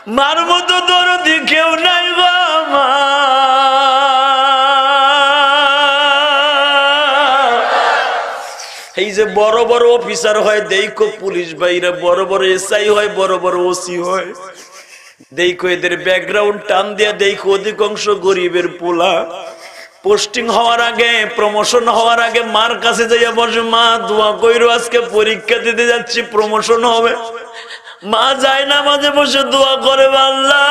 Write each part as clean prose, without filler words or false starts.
মার মতো দরদি কেউ নাই গো মা। এই যে বড় বড় অফিসার হয় দেখো, পুলিশ ভাইরা বড় বড় এসআই হয়, বড় বড় ওসি হয়, দেখো এদের ব্যাকগ্রাউন্ড টান দিয়া দেখো অধিকাংশ গরিবের পোলা। পোস্টিং হওয়ার আগে, প্রমোশন হওয়ার আগে মার কাছে যাইয়া বসে, মা দোয়া কইরো আজকে পরীক্ষা দিতে যাচ্ছি, প্রমোশন হবে। মা যায় না, মাঝে বসে দোয়া করে, আল্লাহ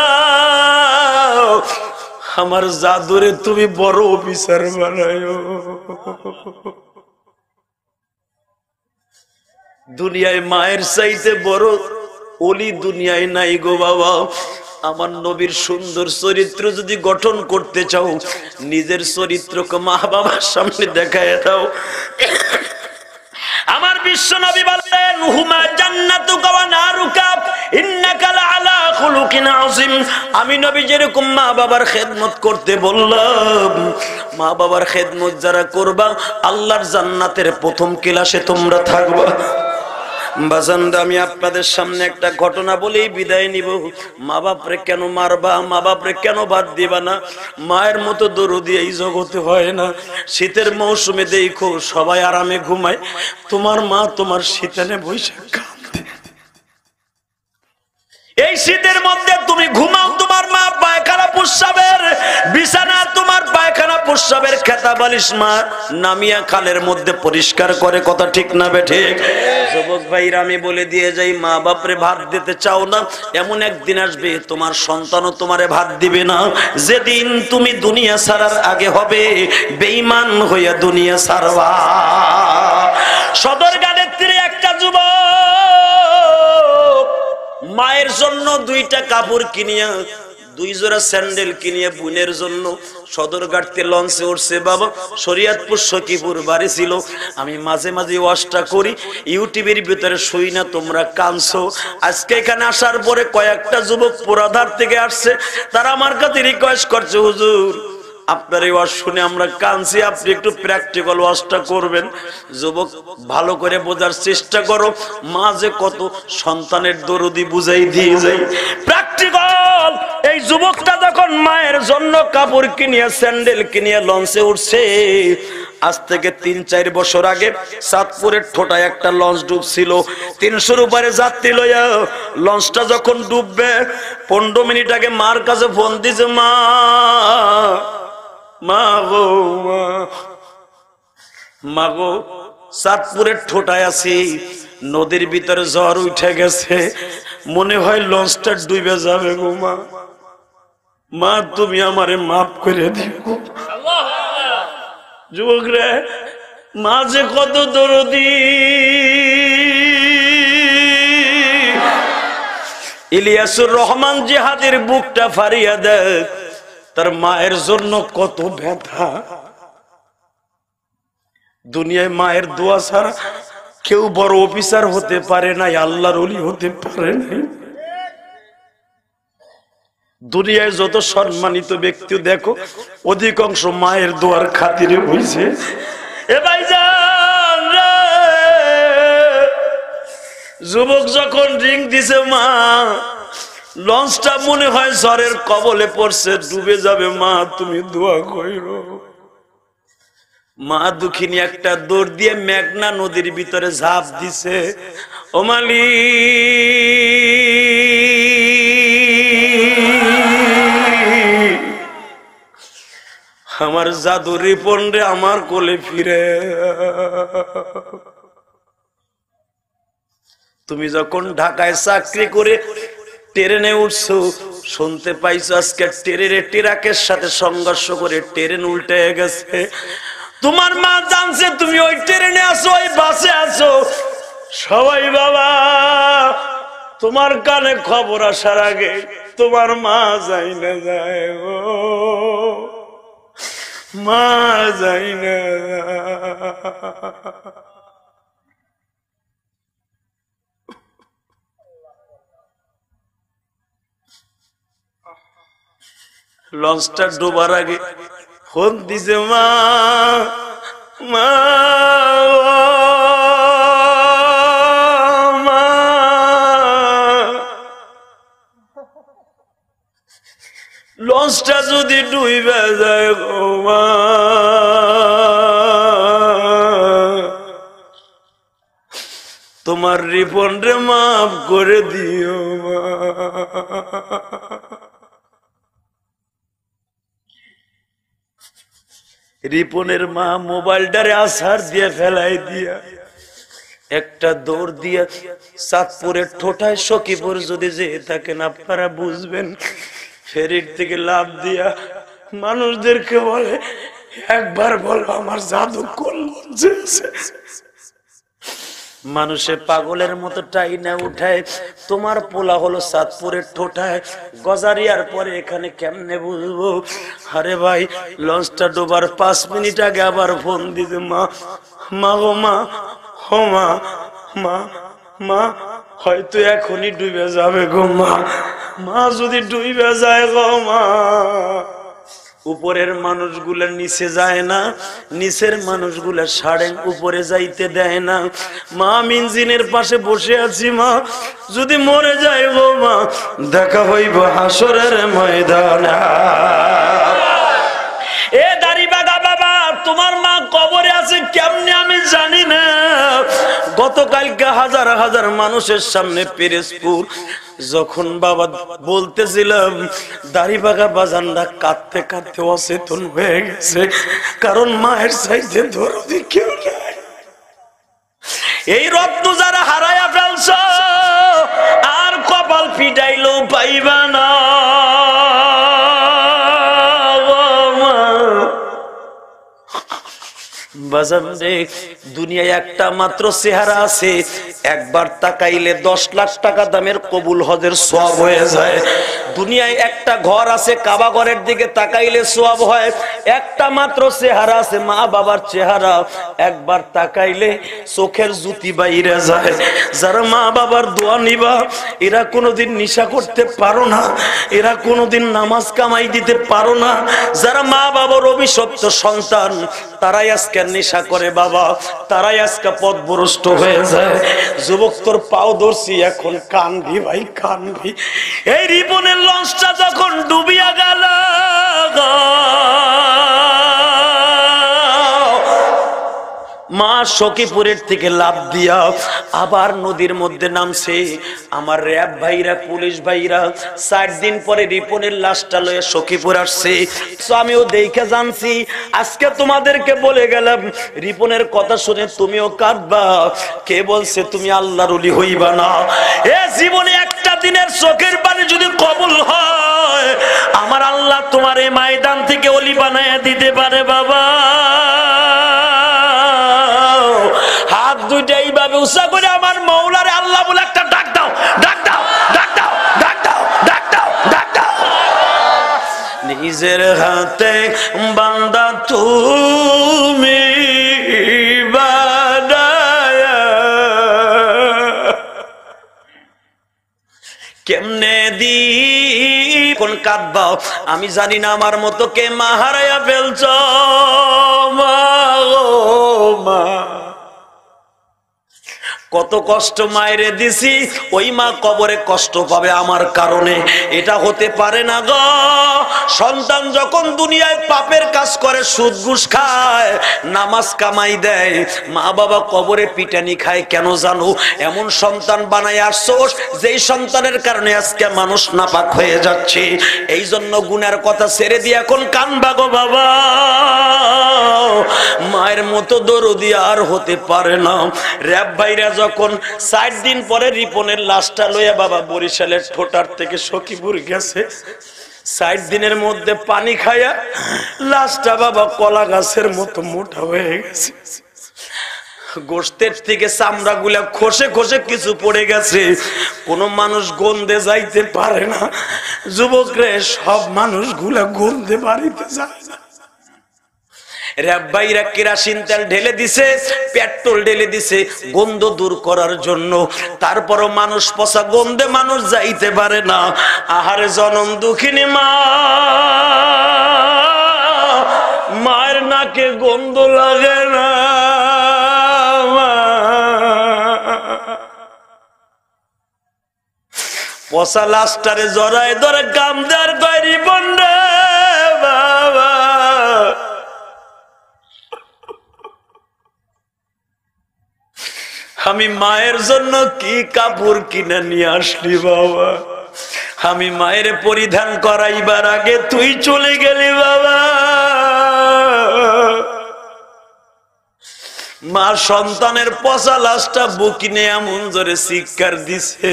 আমার জাদুরে তুমি বড় অফিসার বানায়ো। দুনিয়ায় মায়ের চাইতে বড় ওলি দুনিয়ায় নাই গো বাবা। আমার নবীর সুন্দর চরিত্র যদি গঠন করতে চাও, নিজের চরিত্রকে মা বাবার সামনে দেখায় দাও। আমার বিশ্ব নবী বললেন, হুমা জান্নাতুকা ওয়া নারুকা ইন্নাকা লাআলা খুলুকিন আযীম। আমি নবী যেরকম মা বাবার খেদমত করতে বললাম, মা বাবার খেদমত যারা করবা, আল্লাহর জান্নাতের প্রথম ক্লাসে তোমরা থাকবা। বাজানরা, আমি আপনাদের সামনে একটা ঘটনা বলেই বিদায় নিব। মা বাপরে কেন মারবা, মা বাপরে কেন বাদ দিবা না? মায়ের মতো দরদি এই জগতে হয় না। শীতের মৌসুমে দেখো সবাই আরামে ঘুমায়, তোমার মা তোমার শীতানে বৈশাখ কাঁদে। এই শীতের মধ্যে তুমি ঘুমাও, তোমার মা পায়খানা প্রস্রাবের বিছানা, তোমার পায়খানা প্রস্রাবের খেতা বালিশ মা নামিয়া খালের মধ্যে পরিষ্কার করে। কথা ঠিক না বেঠিক? যুবক ভাইরা, আমি বলে দিয়ে যাই, মা বাপরে ভাত দিতে চাও না, এমন একদিন আসবে তোমার সন্তানও তোমারে ভাত দিবে না। যেদিন তুমি দুনিয়া ছাড়ার আগে হবে বেঈমান হইয়া দুনিয়া ছাড়বা। সদরঘাটের তীরে একটা যুবক মায়ের জন্য দুইটা কাপড় কিনিয়া, দুই জোড়া স্যান্ডেল কিনিয়া বোনের জন্য সদরঘাটতে লঞ্চে উঠছে। বাবা, শরীয়তপুর সখীপুর বাড়ি ছিল। আমি মাঝে মাঝে ওয়াজটা করি, ইউটিউবের ভিতরে শুই না, তোমরা কানছো। আজকে এখানে আসার পরে কয়েকটা যুবক পোড়াধার থেকে আসছে, তারা আমার কাছে রিকোয়েস্ট করছে, হুজুর আপনার এই ওয়াজ শুনে আমরা কানছি, আপনি একটু প্র্যাকটিক্যাল ওয়াজটা করবেন। যুবক, ভালো করে বোঝার চেষ্টা করো, মা যে কত সন্তানের দরদি বুঝাই দিয়ে যায়। প্র্যাকটিক্যাল। এই যুবকটা যখন মায়ের জন্য কাপড় কিনিয়া স্যান্ডেল কিনিয়া লঞ্চে উঠছে, আজ থেকে ৩-৪ বছর আগে চাঁদপুরের ঠোঁটায় একটা লঞ্চ ডুবছিল। ৩০০-র উপরে যাত্রী লইয়া লঞ্চটা যখন ডুববে, 15 মিনিট আগে মার কাছে ফোন দিছে, মা মা গো মা, মা গো চাঁদপুরের ঠোঁটায় আছি, নদীর ভিতরে ঝড় উঠে গেছে, মনে হয় লঞ্চটা ডুবে যাবে গো মা, মা তুমি আমারে মাফ করে দিও। যুবক রে, মা যে কত দরদি। ইলিয়াসুর রহমান জিহাদের বুকটা ফারিয়া দেখ, তার মায়ের জন্য কত ব্যথা। দুনিয়ায় মায়ের দোয়া ছাড়া কেউ বড় অফিসার হতে পারে না, আল্লাহর ওলি হতে পারে না। দুনিয়ায় যত সম্মানিত ব্যক্তি দেখো, অধিকাংশ মায়ের দোয়ার খাতিরে হইছে। এ ভাইজান রে, যুবক যখন রিং দিছে, মা লঞ্চটা মনে হয় ঝড়ের কবলে পড়ছে, ডুবে যাবে, মা তুমি দোয়া কইরো। মা দুঃখিনী একটা দৌড় দিয়ে মেঘনা নদীর ভিতরে ঝাঁপ দিছে। ও মালিক, আমার জাদু রিপন রে আমার কোলে ফিরে। তুমি যখন ঢাকায় চাকরি করে ট্রেনে উঠছো, শুনতে পাইছো আজকে ট্রেনে ট্রাকের সাথে সংঘর্ষ করে ট্রেন উল্টে গেছে। তোমার মা জানছে তুমি ওই ট্রেনে আছো, ওই বাসে আছো, সবাই বাবা তোমার কানে খবর আসার আগে তোমার মা যাই না যায়, ও মা যাই না। লঞ্চটা ডোবার আগে ফোন দিছে, মা মা মা। লঞ্চটা যদি ডুইবে যায় গো মা, তোমার রিপন রে মাফ করে দিও মা। রিপনের মা মোবাইলটারে আছার দিয়ে ফেলাই দিয়া একটা দৌড় দিয়া চাঁদপুরের ঠোঁটায় সখীপুর যদি যেয়ে থাকেন আপনারা বুঝবেন, ফেরির থেকে লাফ দিয়া মানুষদেরকে বলে একবার বলো আমার জাদু করলো। মানুষে পাগলের মতো টাইনা উঠায়, তোমার পোলা হলো চাঁদপুরের ঠোঁটায় গজারিয়ার পরে এখানে কেমনে বুঝবো? আরে ভাই লঞ্চটা ডোবার 5 মিনিট আগে আবার ফোন দিতে, মা মা গো মা, ও মা মা মা হয়তো এখনই ডুবে যাবে গো মা, মা যদি ডুবে যায় গো মা। উপরের মানুষগুলা নিচে যায় না, নিচের মানুষগুলা সাড়ে উপরে যাইতে দেয় না। মা আমি ইঞ্জিনের পাশে বসে আছি, মা যদি মরে যায় গো মা, দেখা হইব হাসরের ময়দানে। এ দাড়িবাগা বাবা, তোমার মা কবরে আছে কেমনে আমি জানি না। গতকালকে হাজার হাজার মানুষের সামনে পিরোজপুর যখন বাবা বলতেছিলাম, দাড়িবাগা বাজানরা কাঁদতে কাঁদতে অচেতন হয়ে গেছে, কারণ মায়ের চাইতে দরদি কেউ নাই। এই রত্ন যারা হারায়া ফেলছ আর কপাল পিটাইলেও পাইবা না। বাজান রে, দুনিয়ায় একটা মাত্র চেহারা আছে, একবার তাকাইলে 10 লাখ টাকা দামের কবুল হজের সওয়াব হয়ে যায়। দুনিয়ায় একটা ঘর আছে, কাবা ঘরের দিকে তাকাইলে সওয়াব হয়। একটা মাত্র চেহারা আছে, মা বাবার চেহারা, একবার তাকাইলে চোখের জুতি বাইরে যায়। যারা মা বাবার দোয়া নিবা, এরা কোনোদিন নেশা করতে পারো না, এরা কোনোদিন নামাজ কামাই দিতে পারো না। যারা মা বাবার অভিশপ্ত সন্তান, তারাই আজকে নেশা করে বাবা, তারাই আজকে পথভ্রষ্ট হয়ে যায়। যুবক তোর পাও ধরছি, এখন কানবি ভাই কানবি। এই রিপনের লঞ্চটা যখন ডুবিয়া গেল, মা সখীপুরের থেকে লাফ দিয়া আবার নদীর মধ্যে নামছে। আমার র‍্যাব ভাইরা, পুলিশ ভাইরা 4 দিন পরে রিপনের লাশটা লয়ে সখীপুর আসছে। তো আমিও দেখে জানছি, আজকে তোমাদেরকে বলে গেলাম, রিপনের কথা শুনে তুমিও কাঁদবা। কে বলছে তুমি আল্লাহর ওলি হইবা না? এ জীবনে একটা দিনের চোখের পানি যদি কবুল হয়, আমার আল্লাহ তোমার এই ময়দান থেকে ওলি বানায় দিতে পারে বাবা। হাত দুইটা এইভাবে উঁচা করে আমার মৌলারে আল্লাহ বলে একটা ডাক দাও, ডাক দাও, ডাক দাও, ডাক দাও, ডাক দাও, ডাক দাও। নিজের হাতে বান্দা তুমি বানায়া কেমনে দি কোন কাঁদবাও আমি জানি না। আমার মতো কে মা হারাইয়া ফেলছ, মা ও মা, কত কষ্ট মায়েরে দিছি, ওই মা কবরে কষ্ট পাবে আমার কারণে। এটা হতে পারে না গো। সন্তান যখন দুনিয়ায় পাপের কাজ করে, সুদ ঘুষ খায়, নামাজ কামাই দেয়, মা বাবা কবরে পিটানি খায় কেন জানো? এমন সন্তান বানায় আসছোস যেই সন্তানের কারণে আজকে মানুষ নাপাক হয়ে যাচ্ছে। এই জন্য গুনার কথা ছেড়ে দিয়ে এখন কানবা গো বাবা। মায়ের মতো দরদি আর হতে পারে না। র‍্যাব ভাইরা যখন 4 দিন পরে রিপনের লাশটা লইয়া বাবা বরিশালের ঠোঁটার থেকে সখীপুর গেছে, 4 দিনের মধ্যে পানি খায়া লাশটা বাবা কলা গাছের মতো মোটা হয়ে গেছে। গোশতের থেকে চামড়া গুলা খসে খসে কিছু পড়ে গেছে। কোন মানুষ গন্ধে যাইতে পারে না। যুবকরে, সব মানুষগুলা গন্ধে বাড়িতে যায় না। র‍্যাব ভাইরা কেরাসিন তেল ঢেলে দিছে, পেট্রোল ঢেলে দিছে গন্ধ দূর করার জন্য। তারপরও মানুষ পচা গন্ধে মানুষ যাইতে পারে না। আহারে জনম দুঃখিনী মা, মায়ের নাকে গন্ধ লাগে না। পচা লাস্টারে জড়ায় ধরে কামদার গরি বন্ডে বাবা, আমি মায়ের জন্য কি কাপড় কিনে নিয়ে আসলি বাবা, আমি মায়ের পরিধান করাইবার আগে তুই চলে গেলি বাবা। মা সন্তানের পচা লাশটা বুকিনে এমন জোরে চিৎকার দিছে,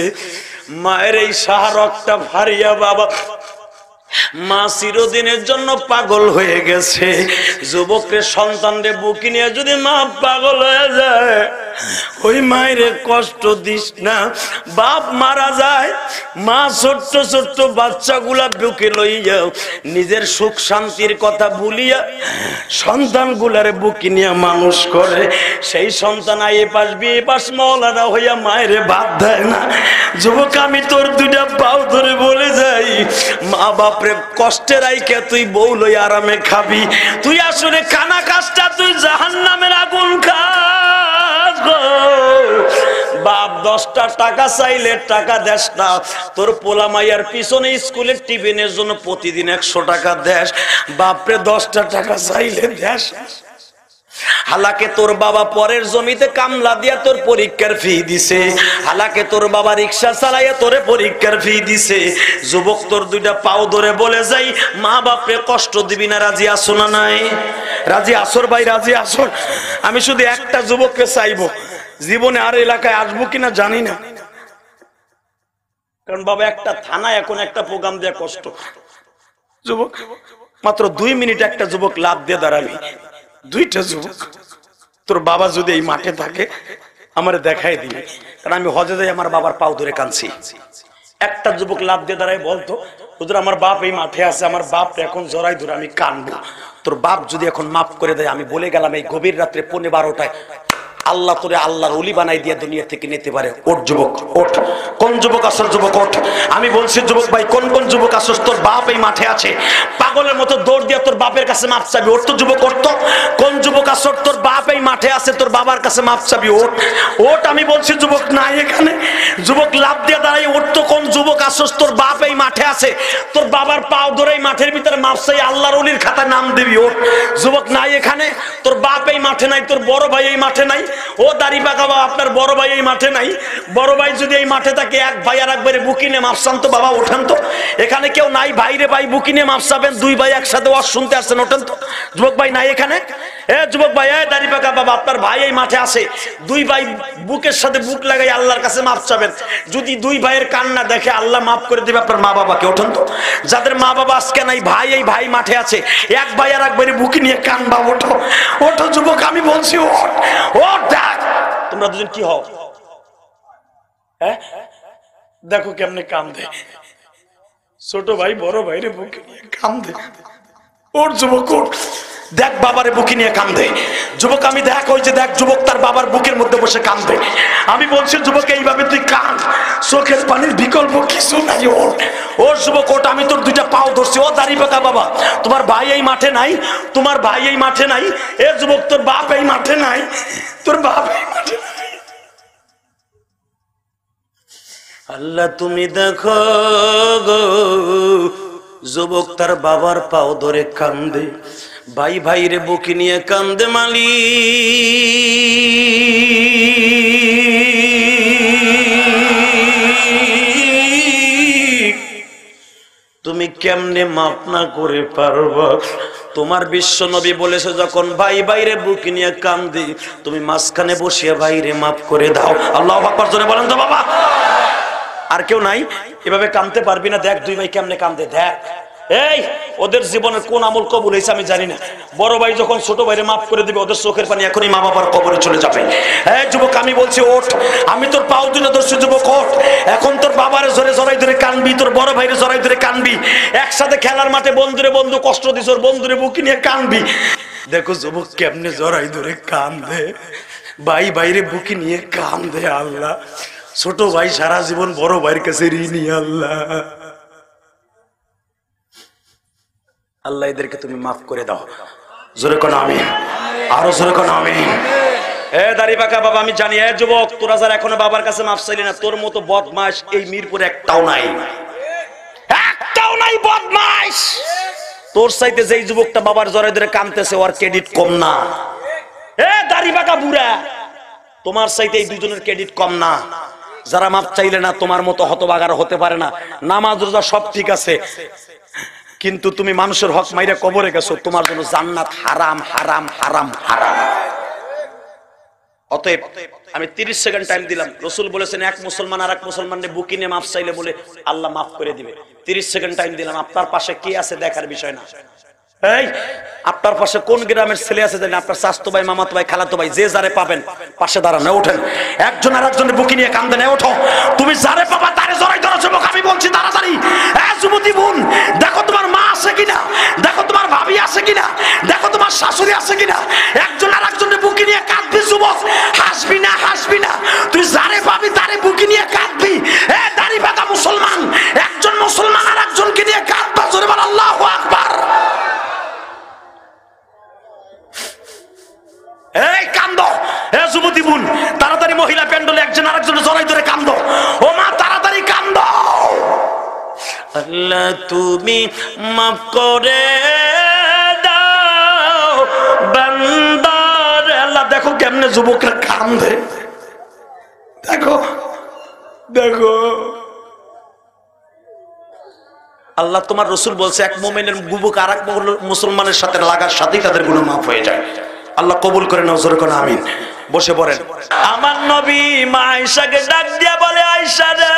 মায়ের এই শাহরগটা ভারিয়া বাবা মা চিরদিনের জন্য পাগল হয়ে গেছে। যুবকের সন্তানরে বুকি নিয়ে যদি মা পাগল হয়ে যায়, ওই মায়ের কষ্ট দিস না। বাপ মারা যায়, মা ছোট্ট ছোট্ট বাচ্চাগুলা বুকে লইয়া নিজের সুখ শান্তির কথা ভুলিয়া সন্তানগুলারে বুকি নিয়ে মানুষ করে। সেই সন্তান এ পাশ বিয়ে পাশ মওলানা হইয়া মায়ের ভাত দেয় না। যুবক আমি তোর দুইটা পাও ধরে বলে যাই, মা বাপরে কষ্টে রাইকে তুই বউ লই আরামে খাবি, তুই আসলে খানা কাজটা তুই জাহান্নামের আগুন খাস গো। বাপ 10টা টাকা চাইলে টাকা দেস না, তোর পোলা মাইয়ার পিছনে স্কুলের টিফিনের জন্য প্রতিদিন 100 টাকা দেস, বাপরে 10টা টাকা চাইলে দেস। হালাকে তোর বাবা পরের জমিতে কামলা দিয়া তোর পরীক্ষার ফি দিছে, হালাকে তোর বাবা রিক্সা চালাইয়া তোরে পরীক্ষার ফি দিছে। যুবক তোর দুইটা পাও ধরে বলে যাই, মা বাপরে কষ্ট দিবি না, রাজি আসো না? নাই রাজি আসর ভাই, রাজি আসর। আমি শুধু একটা যুবককে চাইবো, জীবনে আর এলাকায় আসবো কিনা জানি না, কারণ বাবা একটা থানা এখন একটা প্রোগ্রাম দেয়া কষ্ট। যুবক মাত্র 2 মিনিট একটা যুবক লাভ দিয়ে দাঁড়াবি, 2টা যুবক। তোর বাবা যদি এই মাঠে থাকে আমার দেখাই দিবি, কারণ আমি হজে যাই আমার বাবার পাও ধরে কাঁদছি। একটা যুবক লাভ দিয়ে দাঁড়াই বলতো, হুজুর আমার বাপ এই মাঠে আছে, আমার বাপ এখন জড়াই ধরে আমি কাঁদবো। তোর বাপ যদি এখন মাফ করে দেয়, আমি বলে গেলাম এই গভীর রাত্রে 12:15 আল্লাহ তোরে আল্লাহর ওলি বানাই দিয়ে দুনিয়া থেকে নিতে পারে। ওঠ যুবক ওঠ। কোন যুবক আসর? যুবক ওঠ। আমি বলছি যুবক ভাই, কোন কোন যুবক আসর? তোর বাপ এই মাঠে আছে, পাগলের মতো দৌড় দিয়ে তোর বাপের কাছে মাপ চাবি। ওঠ তো যুবক, ওঠ তো। কোন যুবক আসর? তোর বাপ এই মাঠে আছে, তোর বাবার কাছে মাপ চাবি। ওঠ ওঠ। আমি বলছি যুবক নাই এখানে, যুবক লাভ দিয়ে দাঁড়াই। ওঠ তো। কোন যুবক আসর? তোর বাপ এই মাঠে আছে, তোর বাবার পাও ধরে এই মাঠের ভিতরে মাপ চাই, আল্লাহর ওলির খাতায় নাম দিবি। ওঠ যুবক নাই এখানে, তোর বাপ এই মাঠে নাই, তোর বড় ভাই এই মাঠে নাই। ও দাড়ি পাকা বাবা, আপনার বড় ভাই এই মাঠে নাই। বড় ভাই যদি এই মাঠে থাকে, এক ভাই আর একবারে বুকিনে মাপসান তো বাবা, ওঠেন তো। এখানে কেউ নাই ভাই রে ভাই, বুকিনে মাপসাবেন, 2 ভাই একসাথে ওয়াজ শুনতে আসছেন, ওঠেন তো। যুবক ভাই নাই এখানে? এ যুবক ভাই, এ দাড়ি পাকা বাবা, আপনার ভাই এই মাঠে আছে, 2 ভাই বুকের সাথে বুক লাগাই আল্লাহর কাছে মাপ চাবেন। যদি 2 ভাইয়ের কান্না দেখে আল্লাহ মাফ করে দেবে আপনার মা বাবাকে। ওঠেন তো। যাদের মা বাবা আজকে নাই, ভাই এই ভাই মাঠে আছে, এক ভাই আর একবারে বুকি নিয়ে কানবা। ওঠো ওঠো যুবক, আমি বলছি ওঠ ওঠ। তোমরা দুজন কি হও? হ্যাঁ দেখো কেমনে কান্দে, ছোট ভাই বড় ভাইরে বুকে নিয়ে কান্দে। ওর যুবক ওঠ, দেখ বাবারে বুকে নিয়ে কান্দে। যুবক আমি দেখ, ওই যে দেখ যুবক তার বাবার বুকের মধ্যে বসে কান্দে। আমি বলছি যুবক এইভাবে তুই কাঁদ, চোখের পানির বিকল্প কিছু নাই। ওর ওর যুবক ওঠ। আমি তোর 2টা পাও ধরছি। ও দাড়ি পাকা বাবা, তোমার ভাই এই মাঠে নাই, তোমার ভাই এই মাঠে নাই। এ যুবক তোর বাপ এই মাঠে নাই, তোর বাপ এই মাঠে নাই। আল্লাহ তুমি দেখো গো, যুবক তার বাবার পাও ধরে কান্দে, ভাই ভাইরে বুকে নিয়ে কান্দে। মালি তুমি কেমনে মাপ না করে পারবা? তোমার বিশ্ব নবী বলেছে, যখন ভাই ভাইরে বুকে নিয়ে কান্দে, তুমি মাঝখানে বসিয়ে ভাইরে মাফ করে দাও। আল্লাহু আকবার জোরে বলেন তো বাবা। আর কেউ নাই এভাবে কাঁদতে পারবি না? দেখ 2 ভাই কেমনে কান্দে, দেখ। এই ওদের জীবনের কোন আমল কবুল হয়েছে আমি জানি না। বড় ভাই যখন ছোট ভাইরে মাফ করে দিবে, ওদের চোখের পানি এখনই মা বাবার কবরে চলে যাবে। এই যুবক আমি বলছি ওঠ। আমি তোর পাও 2টা ধরছি যুবক, ওঠ। এখন তোর বাবারে জোরে জড়াই ধরে কানবি, তোর বড় ভাইরে জড়াই ধরে কানবি। একসাথে খেলার মাঠে বন্ধুরে বন্ধু কষ্ট দিস, ওর বন্ধুরে বুকে নিয়ে কানবি। দেখো যুবক কেমনে জড়াই ধরে কান্দে, ভাই ভাইরে বুকে নিয়ে কান্দে। আল্লাহ, ছোট ভাই সারা জীবন বড় ভাইয়ের কাছে ঋণী। আল্লাহ আল্লাহ এদেরকে তুমি মাফ করে দাও। জোরে কোন আমিন, আরো জোরে কোন আমিন। এ দাড়ি পাকা বাবা, আমি জানি এ যুবক, তোরা যারা এখনো বাবার কাছে মাফ চাইলি না, তোর মতো বদমাশ এই মিরপুরে একটাও নাই, একটাও নাই বদমাশ। তোর চাইতে যেই যুবকটা বাবার জড়ায় ধরে কাঁদতেছে ওর ক্রেডিট কম না। এ দাড়ি পাকা বুড়া, তোমার চাইতে এই দুজনের ক্রেডিট কম না। যারা মাপ চাইলে না তোমার মতো হতভাগার হতে পারে না। নামাজ রোজা সব ঠিক আছে, কিন্তু তুমি মানুষের হক মাইরা কবরে গেছো, তোমার জন্য জান্নাত হারাম হারাম হারাম হারাম। অতএব আমি 30 সেকেন্ড টাইম দিলাম। রাসূল বলেছেন এক মুসলমান আর এক মুসলমানের বুকে নিয়ে মাফ চাইলে বলে আল্লাহ মাফ করে দিবে। 30 সেকেন্ড টাইম দিলাম। আপনার পাশে কি আছে দেখার বিষয় না। এই আপনার পাশে কোন গ্রামের ছেলে আছে জানেন? আপনার চাচতো ভাই, মামাতো ভাই, খালাতো ভাই, যে যারে পাবেন পাশে দাঁড়ান, ওঠেন। একজন আর একজনের বুকে নিয়ে কাঁদেন, ওঠো। তুমি যারে পাবা তারে জড়াই ধরো যুবক, আমি বলছি তাড়াতাড়ি। এই যুবতী বোন, দেখো তোমার মা আছে কিনা, দেখো তোমার ভাবি আছে কিনা, দেখো তোমার শাশুড়ি আছে কিনা। একজন আর একজনের বুকে নিয়ে কাঁদবি যুবক, হাসবি না, হাসবি না। তুই যারে পাবি তারে বুকে নিয়ে কাঁদবি। এ দাড়ি পাকা মুসলমান, একজন মুসলমান আর একজনকে নিয়ে কাঁদবা, জোরে বল আল্লাহু আকবার। এই কান্দো, এ যুবতী বোন, তাড়াতাড়ি মহিলা প্যান্ডলে একজন আরেকজনের জড়াই ধরে কান্দো। ও মা তাড়াতাড়ি কান্দো। আল্লাহ তুমি মাফ করে দাও বান্দার। আল্লাহ দেখো কেমনে যুবকরা কান্দে, দেখো দেখো। আল্লাহ তোমার রাসূল বলছে এক মুমিনের বুবুক আরেক মুসলমানের সাথে লাগার সাথেই তাদের গুনাহ মাফ হয়ে যায়। আল্লাহ কবুল করে নাও, জোরে করে আমিন। বসে পড়েন। আমার নবী মা আয়েশাকে ডাক দিয়া বলে, আয়েশা রে,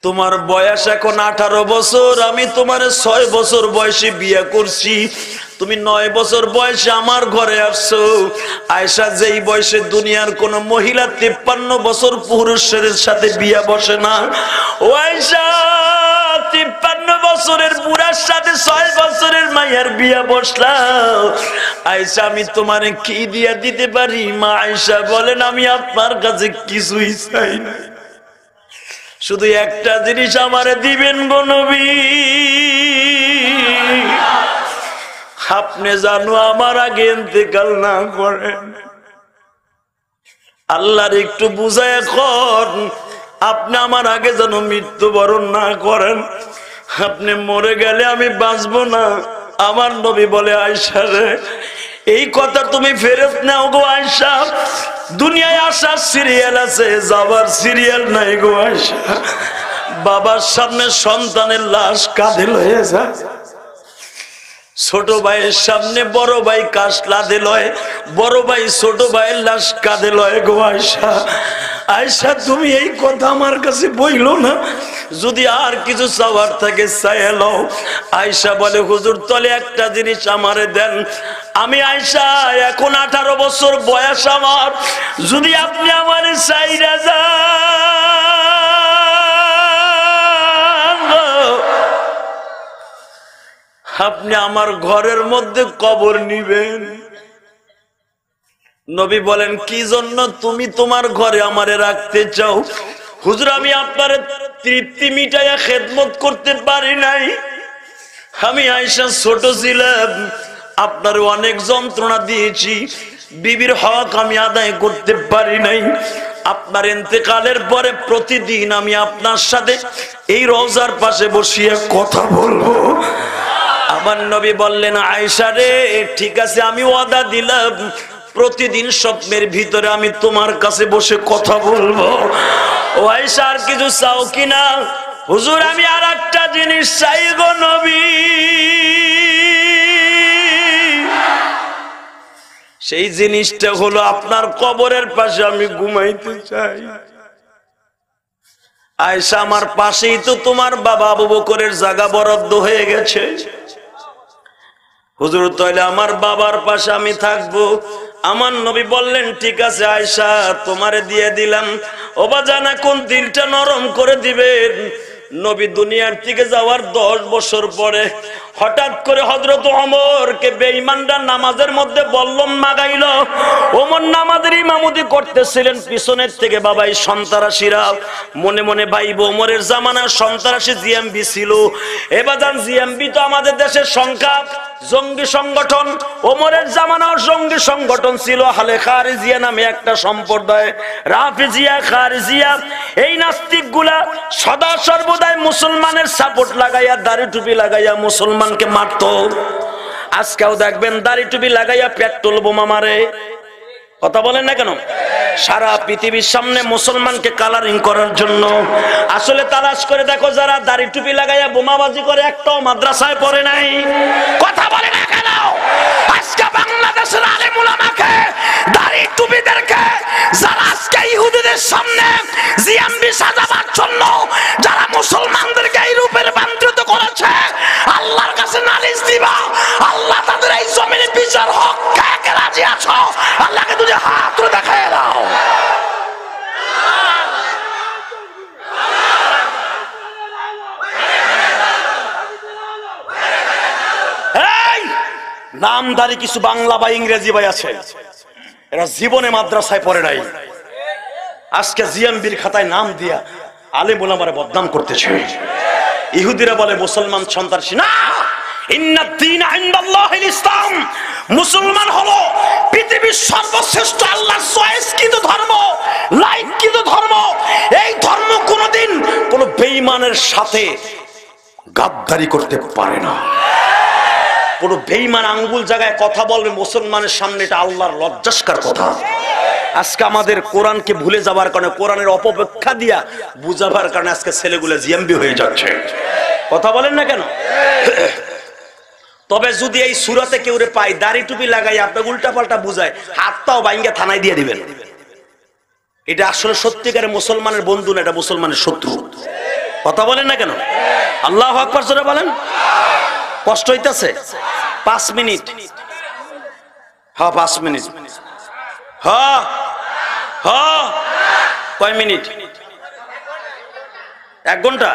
তোমার বয়স এখন 18 বছর, আমি তোমার 6 বছর বয়সে বিয়ে করছি, তুমি 9 বছর বয়সে আমার ঘরে আসছো। আয়েশা যেই বয়সে দুনিয়ার কোন মহিলা 53 বছর পুরুষের সাথে বিয়ে বসে না, ও আয়েশা 53 বছরের বুড়ার সাথে 6 বছরের মায়ের বিয়ে বসলাম। আয়েশা আমি তোমারে কি দিয়া দিতে পারি? মা আয়েশা বলেন, আমি আপনার কাছে কিছুই চাই না, শুধু একটা জিনিস আমারে দিবেন গো নবী। আপনি জানো আমার আগে ইন্তেকাল না করেন। আল্লাহর একটু বুঝায় এখন, আপনি আমার আগে যেন মৃত্যুবরণ না করেন। আপনি মরে গেলে আমি বাঁচবো না। আমার নবী বলে, আয়েশা রে, এই কথা তুমি ফেরত নাও গো আয়েশা। দুনিয়ায় আসার সিরিয়াল আছে, যাবার সিরিয়াল নাই গো আয়েশা। বাবার সামনে সন্তানের লাশ কাঁধে লয়ে যায়, ছোট ভাইয়ের সামনে বড় ভাই কাশলাদে লয়, বড় ভাই ছোট ভাইয়ের লাশ কাঁধে লয় গো আয়েশা। আয়েশা তুমি এই কথা আমার কাছে বইলো না, যদি আর কিছু চাওয়ার থাকে চাইয়া লও। আয়েশা বলে, হুজুর তলে একটা জিনিস আমারে দেন। আমি আয়েশা এখন 18 বছর বয়স আমার, যদি আপনি আমারে চাইরা যান, আপনি আমার ঘরের মধ্যে কবর নিবেন। নবী বলেন, কি জন্য তুমি তোমার ঘরে আমারে রাখতে চাও? হুজুর আমি আপনার তৃপ্তি মিটাইয়া খেদমত করতে পারি নাই। আমি আয়েশা ছোট ছিলাম, আপনার অনেক যন্ত্রণা দিয়েছি, বিবির হক আমি আদায় করতে পারি নাই। আপনার ইন্তেকালের পরে প্রতিদিন আমি আপনার সাথে এই রওজার পাশে বসিয়ে কথা বলবো। আমার নবী বললেন, আয়েশা রে, ঠিক আছে, আমি ওয়াদা দিলাম, প্রতিদিন স্বপ্নের ভিতরে আমি তোমার কাছে বসে কথা বলবো। ও আয়েশা আর কিছু চাও কিনা? হুজুর আমি আর একটা জিনিস চাই গো নবী, সেই জিনিসটা হলো আপনার কবরের পাশে আমি ঘুমাইতে চাই। আয়েশা আমার পাশেই তো তোমার বাবা আবু বকরের জায়গা বরাদ্দ হয়ে গেছে। হুজুর তাহলে আমার বাবার পাশে আমি থাকবো। আমার নবী বললেন, ঠিক আছে আয়েশা, তোমারে দিয়ে দিলাম। ও বাজান এখন দিলটা নরম করে দিবেন। নবী দুনিয়ার থেকে যাওয়ার 10 বছর পরে হঠাৎ করে হযরত ওমরকে বেঈমানরা নামাজের মধ্যে বল্লম মাগাইল। ওমর নামাজের ইমামতি করতেছিলেন, পিছনের থেকে বাবাই সন্ত্রাসীরা মনে মনে ভাইব ওমরের জামানার সন্ত্রাসী জিএমবি ছিল। এবাদান জিএমবি তো আমাদের দেশের সংখ্যা জঙ্গি সংগঠন, ওমরের জামানার জঙ্গি সংগঠন ছিল হালে খারিজিয়া নামে একটা সম্প্রদায়, রাফিজিয়া খারিজিয়া। এই নাস্তিকগুলা সদা সর্বদাই মুসলমানের সাপোর্ট লাগাইয়া দাড়ি টুপি লাগাইয়া মুসলমানকে মারতো। আজকেও দেখবেন দাড়ি টুপি লাগাইয়া পেট্রোল বোমা মারে। কথা বলেন না কেন? সারা পৃথিবীর সামনে মুসলমানকে কালারিং করার জন্য। আসলে তালাশ করে দেখো, যারা দাড়ি টুপি লাগাইয়া বোমাবাজি করে একটাও মাদ্রাসায় পড়ে নাই। কথা বলে না কেন? আজকে বাংলাদেশের আলেম উলামাকে, দাড়ি টুপিদেরকে, যারা আজকে ইহুদিদের সামনে জিএমবি সাজাবার জন্য যারা মুসলমানদেরকে এই রূপের বান্ধিত করেছে, আল্লাহর কাছে নালিশ দিবা, আল্লাহ তাদের এই জমিনে বিচার হক। কে রাজি আছো? আল্লাহকে তুই হাত তুলে দেখায় দাও। এই নামধারী কিছু বাংলা বা ইংরেজি ভাই আছে, এরা জীবনে মাদ্রাসায় পড়ে নাই। আজকে জিএমবির খাতায় নাম দিয়া আলেম ওলামারে বদনাম করতেছে। ইহুদিরা বলে মুসলমান সন্ত্রাসী না, ইন্নাদ-দীনা ইনদাল্লাহিল ইসলাম। মুসলমান হলো পৃথিবীর সর্বশ্রেষ্ঠ আল্লাহর চয়েসকৃত ধর্ম, লাইককৃত ধর্ম। এই ধর্ম কোনোদিন কোন বেঈমানের সাথে গাদ্দারি করতে পারে না। কোন বেঈমান আঙ্গুল জায়গায় কথা বলবে মুসলমানের সামনে, এটা আল্লাহর লজ্জাস্কর কথা। আজকে আমাদের কোরআনকে ভুলে যাবার কারণে, কোরআনের অপব্যাখ্যা দিয়া বুঝাবার কারণে আজকে ছেলেগুলো জিএমবি হয়ে যাচ্ছে। কথা বলেন না কেন? তবে যদি এই সূরাতে কেউ রে পায় দাড়ি টুপি লাগাই আপনি উল্টা পাল্টা বুঝায়, হাতটাও বাইঙ্গা থানায় দিয়ে দিবেন। এটা আসলে সত্যিকারের মুসলমানের বন্ধু না, এটা মুসলমানের শত্রু। কথা বলেন না কেন? আল্লাহু আকবার জোরে বলেন। কষ্ট হইতাছে? 5 মিনিট। হ্যাঁ 5 মিনিট। হ্যাঁ হ্যাঁ কয় মিনিট? 1 ঘন্টা?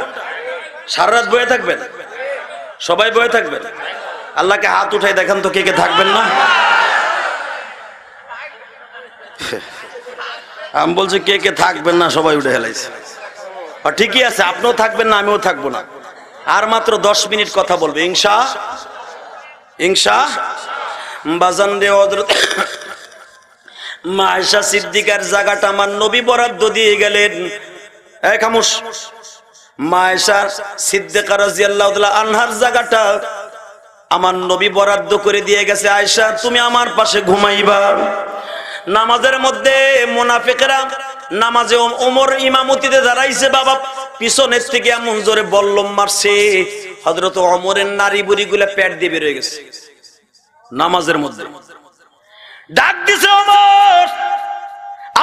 সারা রাত বয়ে থাকবেন? সবাই বয়ে থাকবেন? আল্লাহকে হাত উঠাই দেখান তো কে কে থাকবেন না। আমি বলছি কে কে থাকবেন না, সবাই উঠে হেলাইছে। ঠিকই আছে, আপনিও থাকবেন না, আমিও থাকবো না। আর মাত্র 10 মিনিট কথা বলবে ইনশা বাজান রে। হযরত মা আয়েশা সিদ্দিকার জায়গাটা আমার নবী বরাদ্দ দিয়ে গেলেন। এই খামোশ। মা আয়েশা সিদ্দিকা রাদিয়াল্লাহু তাআলা আনহার জায়গাটা আমার নবী বরাদ্দ করে দিয়ে গেছে। আয়েশা তুমি আমার পাশে ঘুমাইবা। নামাজের মধ্যে মুনাফিকরা নামাজে ওমর ইমামতিতে দাঁড়াইছে, বাবা পিছনের থেকে এমন জোরে বল্লম মারছে, হযরত ওমরের নারী বুড়িগুলা পেট দিয়ে বের হয়ে গেছে। নামাজের মধ্যে ডাক দিছে, ওমর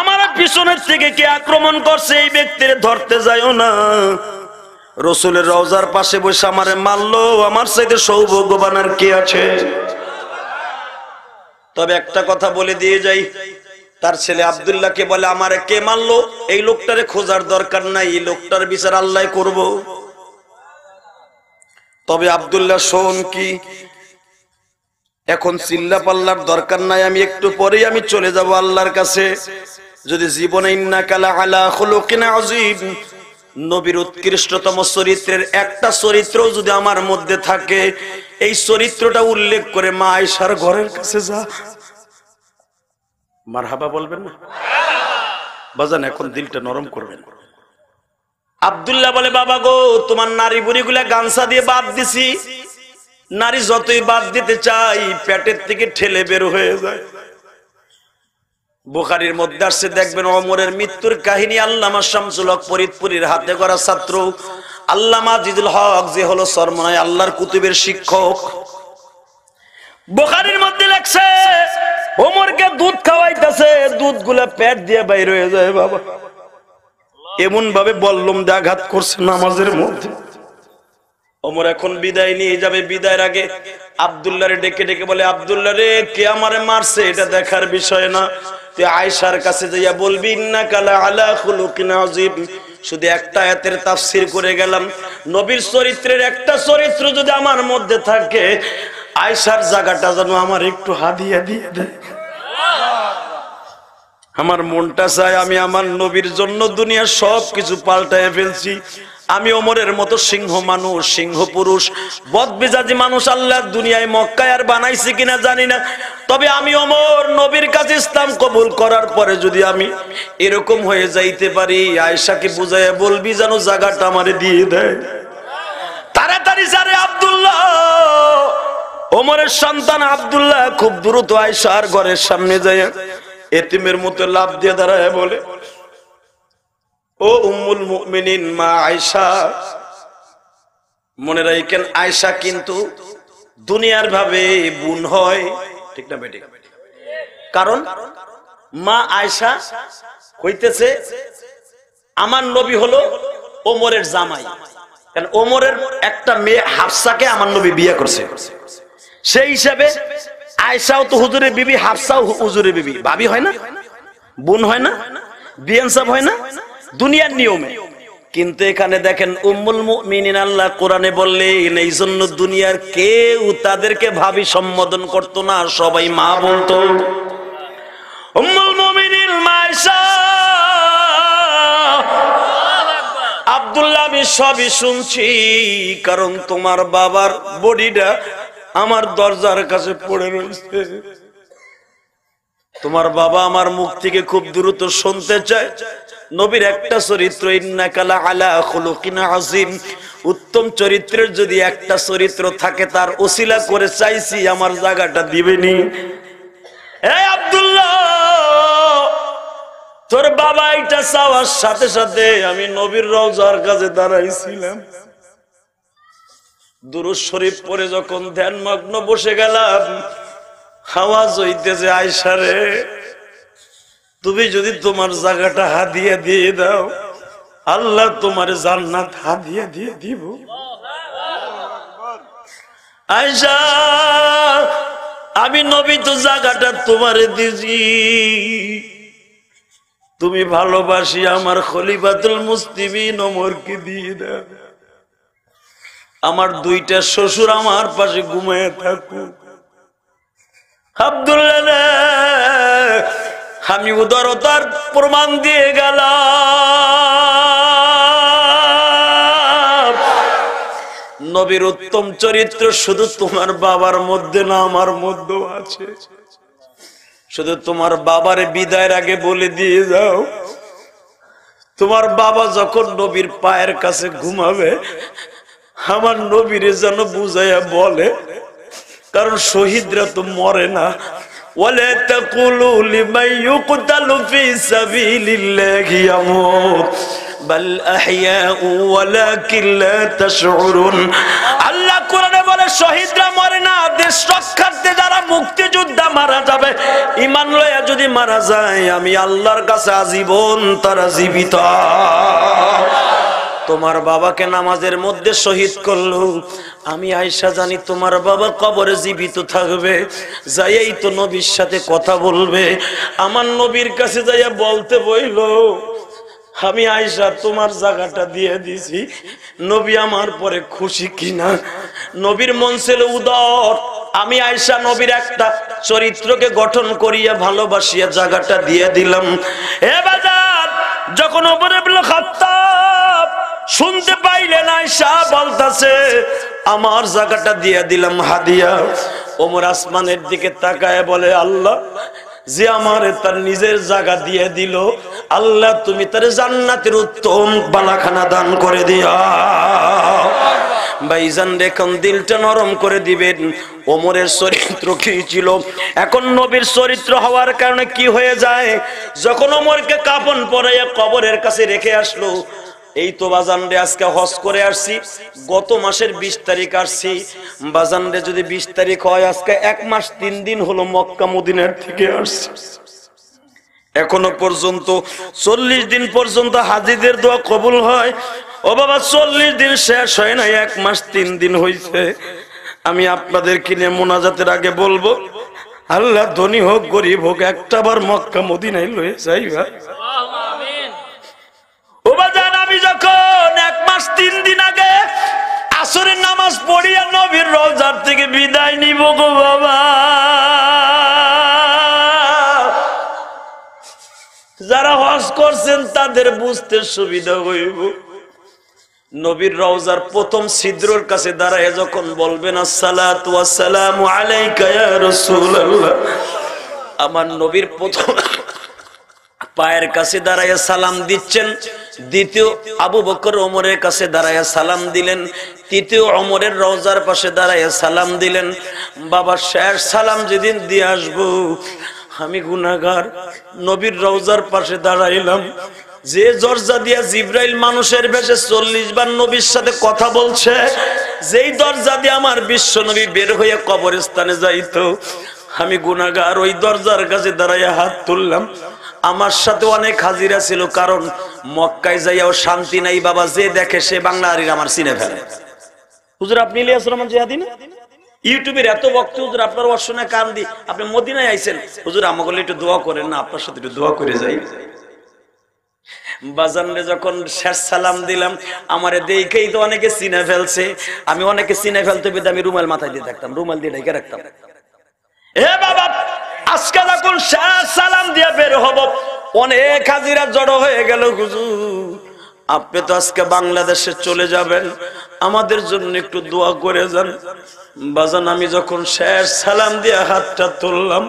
আমার পিছনের থেকে কে আক্রমণ করছে, এই ব্যক্তির ধরতে যাইও না। রাসূলের রওজার পাশে বসে আমারে মারলো, আমার চাইতে সৌভাগ্যবান আর কে আছে? তবে একটা কথা বলে দিয়ে যাই, তার ছেলে আব্দুল্লাহকে বলে আমারে কে মারলো, এই লোকটারে খোঁজার দরকার নাই, এই লোকটার বিচার আল্লাহ করব। তবে আব্দুল্লাহ শোন, কি এখন চিল্লা পাল্লার দরকার নাই, আমি একটু পরেই আমি চলে যাব আল্লাহর কাছে। যদি জীবনে ইন্নাকা লাআলা খুলুকিন আযীম, নবীর উৎকৃষ্টতম চরিত্রের একটা চরিত্র যদি আমার মধ্যে থাকে, এই চরিত্রটা উল্লেখ করে মা আয়েশার ঘরের কাছে যা। মারহাবা বলবেন না বাজান? এখন দিলটা নরম করবেন। আব্দুল্লাহ বলে বাবা গো, তোমার নারী বুড়িগুলা গামছা দিয়ে বাদ দিছি, নারী যতই বাদ দিতে চাই পেটের থেকে ঠেলে বের হয়ে যায়। বুখারীর মধ্যে আসছে, দেখবেন ওমরের মৃত্যুর কাহিনী আল্লামা শামসুল হক ফরিদপুরীর হাতে করা ছাত্র আল্লামা জিদুল হক, যে হলো সরমনায় আল্লাহর কুতুবের শিক্ষক, বুখারীর মধ্যে লেখছে ওমরকে দুধ খাওয়াইতেছে, দুধগুলা পেট দিয়ে বাইর হয়ে যায়। বাবা এমন ভাবে বল্লম দিয়ে আঘাত করছে নামাজের মধ্যে। ওমর এখন বিদায় নিয়ে যাবে, বিদায়ের আগে আব্দুল্লাহরে ডেকে ডেকে বলে, আব্দুল্লাহ রে, কে আমারে মারছে এটা দেখার বিষয় না, তুই আয়েশার কাছে যাইয়া বলবি ইন্নাকা লাআলা খুলুকিন আযীম, শুধু একটা আয়াতের তাফসীর করে গেলাম। নবীর চরিত্রের একটা চরিত্র যদি আমার মধ্যে থাকে, আয়েশার জায়গাটা যেন আমার একটু হাদিয়া দিয়ে দেয়। আমার মনটা চায় আমি আমার নবীর জন্য দুনিয়ার সবকিছু পাল্টায় ফেলছি। আমি ওমরের মতো সিংহ মানুষ, সিংহ পুরুষ, বদমেজাজি মানুষ আল্লাহ দুনিয়ায় মক্কায় আর বানাইছে কিনা জানি না, তবে আমি ওমর নবীর কাছে ইসলাম কবুল করার পরে যদি আমি এরকম হয়ে যাইতে পারি, আয়েশাকে বুঝাইয়া বলবি যেন জায়গাটা আমারে দিয়ে দেয়। তাড়াতাড়ি যারে আব্দুল্লাহ, ওমরের সন্তান আব্দুল্লাহ খুব দ্রুত আয়েশার ঘরের সামনে যায় এতিমের মতো লাফ দিয়ে দাঁড়ায় বলে, ও উম্মুল মুমিনিন মা আয়েশা, মনে রাখেন আয়েশা কিন্তু দুনিয়ার ভাবে বোন হয়, ঠিক না বেটি? কারণ মা আয়েশা হইতেছে আমার নবী হলো ওমরের জামাই, কারণ ওমরের একটা মেয়ে হাফসাকে আমার নবী বিয়ে করছে। সেই হিসাবে আয়েশাও তো হুজুরের বিবি, হাফসাও হুজুরের বিবি, ভাবি হয় না, বোন হয় না, বিয়ান সাহেব হয় না, দুনিয়ার নিয়মে। কিন্তু এখানে দেখেন উম্মুল মুমিনিন আল্লাহ কোরআনে বললেন, এই জন্য দুনিয়ার কেউ তাদেরকে ভাবি সম্বোধন করতো না, সবাই মা বলতো। উম্মুল মুমিনিন মা আয়েশা, আব্দুল্লাহ আমি সবই শুনছি, কারণ তোমার বাবার বডিটা আমার দরজার কাছে পড়ে রয়েছে। তোমার বাবা আমার মুখ থেকে খুব দ্রুত শুনতে চায় নবীর একটা চরিত্র, ইন্নাকা লাআলা খুলুকিন আযীম, উত্তম চরিত্রের যদি একটা চরিত্র থাকে তার ওসিলা করে চাইছি আমার জায়গাটা দিবেনি। এই আব্দুল্লাহ, তোর বাবা এটা চাওয়ার সাথে সাথে আমি নবীর রওজার কাছে দাঁড়াইছিলাম, দুরূদ শরীফ পড়ে যখন ধ্যানমগ্ন বসে গেলাম, আওয়াজ হইতেছে, আয়েশা রে, তুমি যদি তোমার জায়গাটা হাদিয়া দিয়ে দাও, আল্লাহ তোমার জান্নাত হাদিয়া দিয়ে দিব। আয়েশা, আমি নবী তো জায়গাটা তোমারে দিছি, তুমি ভালোবাসি আমার খলিফাতুল মুসলিমিন ওমরকে দিয়ে দাও। আমার দুইটা শ্বশুর আমার পাশে ঘুমিয়ে থাকুক। আব্দুল্লাহ, আমি উদারতার প্রমাণ দিয়ে গেলাম। নবীর উত্তম চরিত্র শুধু তোমার বাবার মধ্যে না, আমার মধ্যেও আছে। শুধু তোমার বাবার বিদায়ের আগে বলে দিয়ে যাও, তোমার বাবা যখন নবীর পায়ের কাছে ঘুমাবে, আমার নবীরে যেন বুঝাইয়া বলে, কারণ শহীদরা তো মরে না, ওয়ালা তাকুলু লিমান ইউকতালু ফি সাবিলিল্লাহি ইয়ামুত বাল আহইয়াউ ওয়ালাকিন লা তাশউরুন। আল্লাহ কোরআনে বলে শহীদরা মরে না, দেশ রক্ষার্থে যারা মুক্তিযোদ্ধা মারা যাবে, ঈমান লয়া যদি মারা যায়, আমি আল্লাহর কাছে আজীবন তারা জীবিত। তোমার বাবাকে নামাজের মধ্যে শহীদ করলো, আমি আয়েশা জানি তোমার বাবা কবরে জীবিত থাকবে, যাইয়াই তো নবীর সাথে কথা বলবে। আমার নবীর কাছে যাইয়া বলতে বইল, আমি আয়েশা তোমার জায়গাটা দিয়ে দিছি, নবী আমার পরে খুশি কিনা। নবীর মন ছিল উদার, আমি আয়েশা নবীর একটা চরিত্রকে গঠন করিয়া ভালোবাসিয়া জায়গাটা দিয়ে দিলাম। এ বাজার, যখন ওমর ইবনে খাত্তাব শুনতে পাইলেন আয়েশা বলতাছে আমার জায়গাটা দিয়ে দিলাম হাদিয়া, ওমর আসমানের দিকে তাকায় বলে, আল্লাহ যে আমারে তার নিজের জায়গা দিয়ে দিল, আল্লাহ তুমি তার জান্নাতের উত্তম বালাখানা দান করে দিও। ভাইজান দেখুন, দিলটা নরম করে দিবেন। ওমরের চরিত্র কি ছিল, এখন নবীর চরিত্র হওয়ার কারণে কি হয়ে যায়, যখন ওমরকে কাফন পরাইয়া কবরের কাছে রেখে আসলো, এই তো বাজানরে আজকে হজ করে আসছি, গত মাসের 20 তারিখ আসছি, বাজানরে যদি 20 তারিখ হয়, আজকে 1 মাস 3 দিন হলো মক্কা মদিনার থেকে আসছি। এখনো পর্যন্ত 40 দিন পর্যন্ত হাজীদের দোয়া কবুল হয়। ও বাবা, 40 দিন শেষ হয় না, 1 মাস 3 দিন হয়েছে। আমি আপনাদেরকে নিয়ে মোনাজাতের আগে বলবো, আল্লাহ ধনী হোক গরিব হোক, একটাবার মক্কা মদিনায় লয়ে যাই ভাই। ও বাজান, আমি নবীর রওজার থেকে বিদায় নিব গো বাবা। যারা হজ করছেন তাদের বুঝতে সুবিধা হইব। নবীর রওজার প্রথম ছিদ্রর কাছে দাঁড়ায় যখন বলবেন আসসালাতু ওয়াসসালামু আলাইকা ইয়া রাসূলুল্লাহ, আমার নবীর প্রথম পায়ের কাছে দাঁড়ায় সালাম দিচ্ছেন। দ্বিতীয় আবু বকর ওমরের কাছে দাঁড়ায় সালাম দিলেন। তৃতীয় ওমরের রওজার পাশে দাঁড়ায় সালাম দিলেন। বাবা শেষ সালাম যেদিন দিয়ে আসবো, আমি গুনাহগার নবীর রওজার পাশে দাঁড়াইলাম, যে দরজা দিয়া জিবরাইল মানুষের বেশে 40 বার নবীর সাথে কথা বলছে, যেই দরজা দিয়ে আমার বিশ্ব নবী বের হয়ে কবরস্থানে যাইতো, আমি গুনাহগার ওই দরজার কাছে দাঁড়াইয়া হাত তুললাম। আমার সাথে অনেক হাজিরা ছিল, কারণ মক্কায় যাইয়াও শান্তি নাই বাবা, যে দেখে সে বাংলার আমার চিনে ফেলে। হুজুর আপনি ইলিয়াস রহমান জিহাদি না? ইউটিউবের এত বক্ত হুজুর আপনার অর্শনে কান দি, আপনি মদিনায় আইছেন, হুজুর আমাকে একটু দোয়া করেন না, আপনার সাথে একটু দোয়া করে যাই। বাজানরে যখন শেষ সালাম দিলাম, আমারে দেখেই তো অনেকে চিনে ফেলছে। আমি অনেকে চিনে ফেলতে পেতে আমি রুমাল মাথায় দিয়ে থাকতাম, রুমাল দিয়ে ঢেকে রাখতাম। এ বাবা আজকে যখন শেষ সালাম দিয়ে বের হব, অনেক হাজিরা জড়ো হয়ে গেল। হুজুর আপনি তো আজকে বাংলাদেশে চলে যাবেন, আমাদের জন্য একটু দোয়া করে যান। বাজান আমি যখন শেষ সালাম দিয়ে হাতটা তুললাম,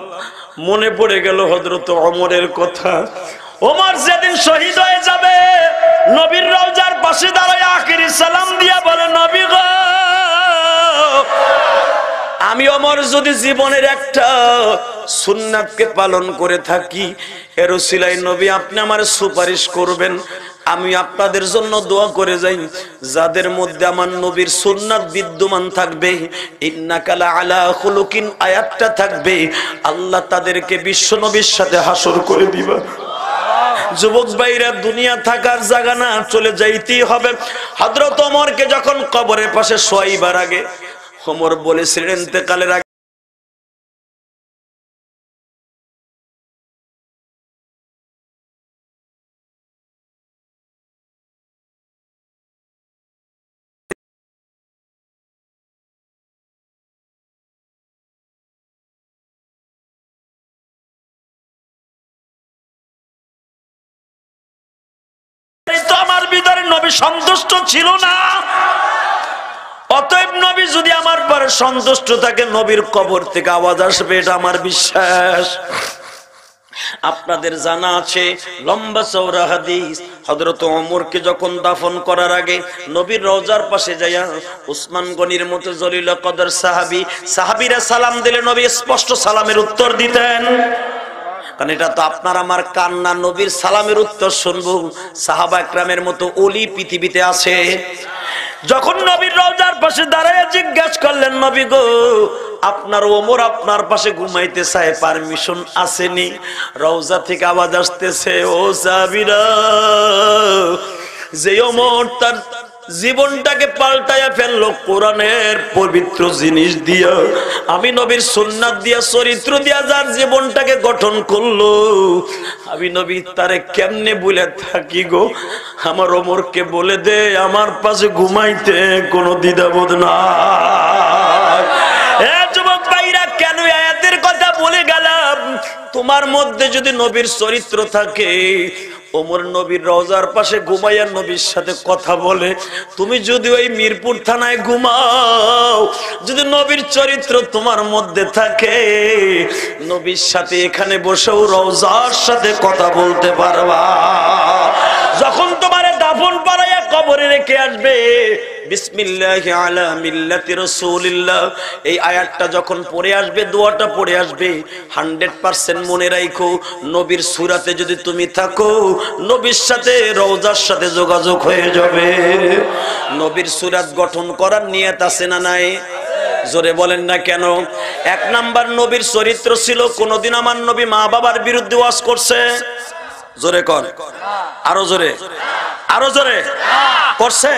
মনে পড়ে গেল হযরত ওমরের কথা। ওমর যেদিন শহীদ হয়ে যাবে, নবীর রওজার পাশে দাঁড়ায় আখিরি সালাম দিয়া বলে, নবী গো, আমি ওমর যদি জীবনের একটা সুন্নাতকে পালন করে থাকি, এর উসিলায় নবী আপনি আমার সুপারিশ করবেন। আমি আপনাদের জন্য দোয়া করে যাই, যাদের মধ্যে আমার নবীর সুন্নাত বিদ্যমান থাকবে, ইন্নাকা লা আলা খুলুকিন আয়াতটা থাকবে, আল্লাহ তাদেরকে বিশ্ব নবীর সাথে হাসর করে দিবা। যুবক ভাইরা, দুনিয়া থাকার জায়গা না, চলে যাইতেই হবে। হযরত ওমরকে যখন কবরের পাশে শোয়াইবার আগে ওমর বলেছিলেন, ইন্তেকালের আগে, তো আমার ভিতরে নবী সন্তুষ্ট ছিল না। অতএব নবী যদি আমার পরে সন্তুষ্ট থাকে, নবীর কবর থেকে আওয়াজ আসবে, এটা আমার বিশ্বাস। আপনাদের জানা আছে লম্বা চওড়া হাদিস, হযরত ওমরকে যখন দাফন করার আগে নবীর রওজার পাশে যাইয়া উসমান গনির মতো জলিল কদর সাহাবীরা সালাম দিলে নবী স্পষ্ট সালামের উত্তর দিতেন। কারণ এটা তো আপনার আমার কান্না, নবীর সালামের উত্তর শুনবো। সাহাবা একরামের মতো ওলি পৃথিবীতে আছে। যখন নবীর রওজার পাশে দাঁড়ায় জিজ্ঞাসা করলেন, নবী গো, আপনার ওমর আপনার পাশে ঘুমাইতে চায়, পারমিশন আসেনি? রওজা থেকে আওয়াজ আসতেছে, ও সাহাবীরা, যে ওমর তার জীবনটাকে পাল্টাইয়া ফেললো কোরআনের পবিত্র জিনিস দিয়া, আমি নবীর সুন্নাত দিয়া, চরিত্র দিয়া যার জীবনটাকে গঠন করলো, আমি নবী তারে কেমনে বলে থাকি গো? আমার ওমরকে বলে দে আমার পাশে ঘুমাইতে কোনো দ্বিধাবোধ নাই। এ যুবক ভাইরা, কেন আয়াতের কথা বলে গেলাম? তোমার মধ্যে যদি নবীর চরিত্র থাকে, ওমর নবীর রওজার পাশে ঘুমাইয়া নবীর সাথে কথা বলে, তুমি যদি ওই মিরপুর থানায় ঘুমাও, যদি নবীর চরিত্র তোমার মধ্যে থাকে, নবীর সাথে এখানে বসেও রওজার সাথে কথা বলতে পারবা। যখন তোমারে দাফন পড়াইয়া কবরে রেখে আসবে, বিসমিল্লাহি আলা মিল্লাতি রাসূলিল্লাহ, এই আয়াতটা যখন পড়ে আসবে, দোয়াটা পড়ে আসবে, 100% মনে রাখো, নবীর সূরাতে যদি তুমি থাকো, নবীর সাথে রওজার সাথে যোগাযোগ হয়ে যাবে। নবীর সূরাত গঠন করার নিয়ত আছে না নাই? জোরে বলেন না কেন? এক নাম্বার নবীর চরিত্র ছিল, কোনদিন আমার নবী মা বাবার বিরুদ্ধে ওয়াজ করছে? জোরে কর, আরো জোরে, আরো জোরে করছে?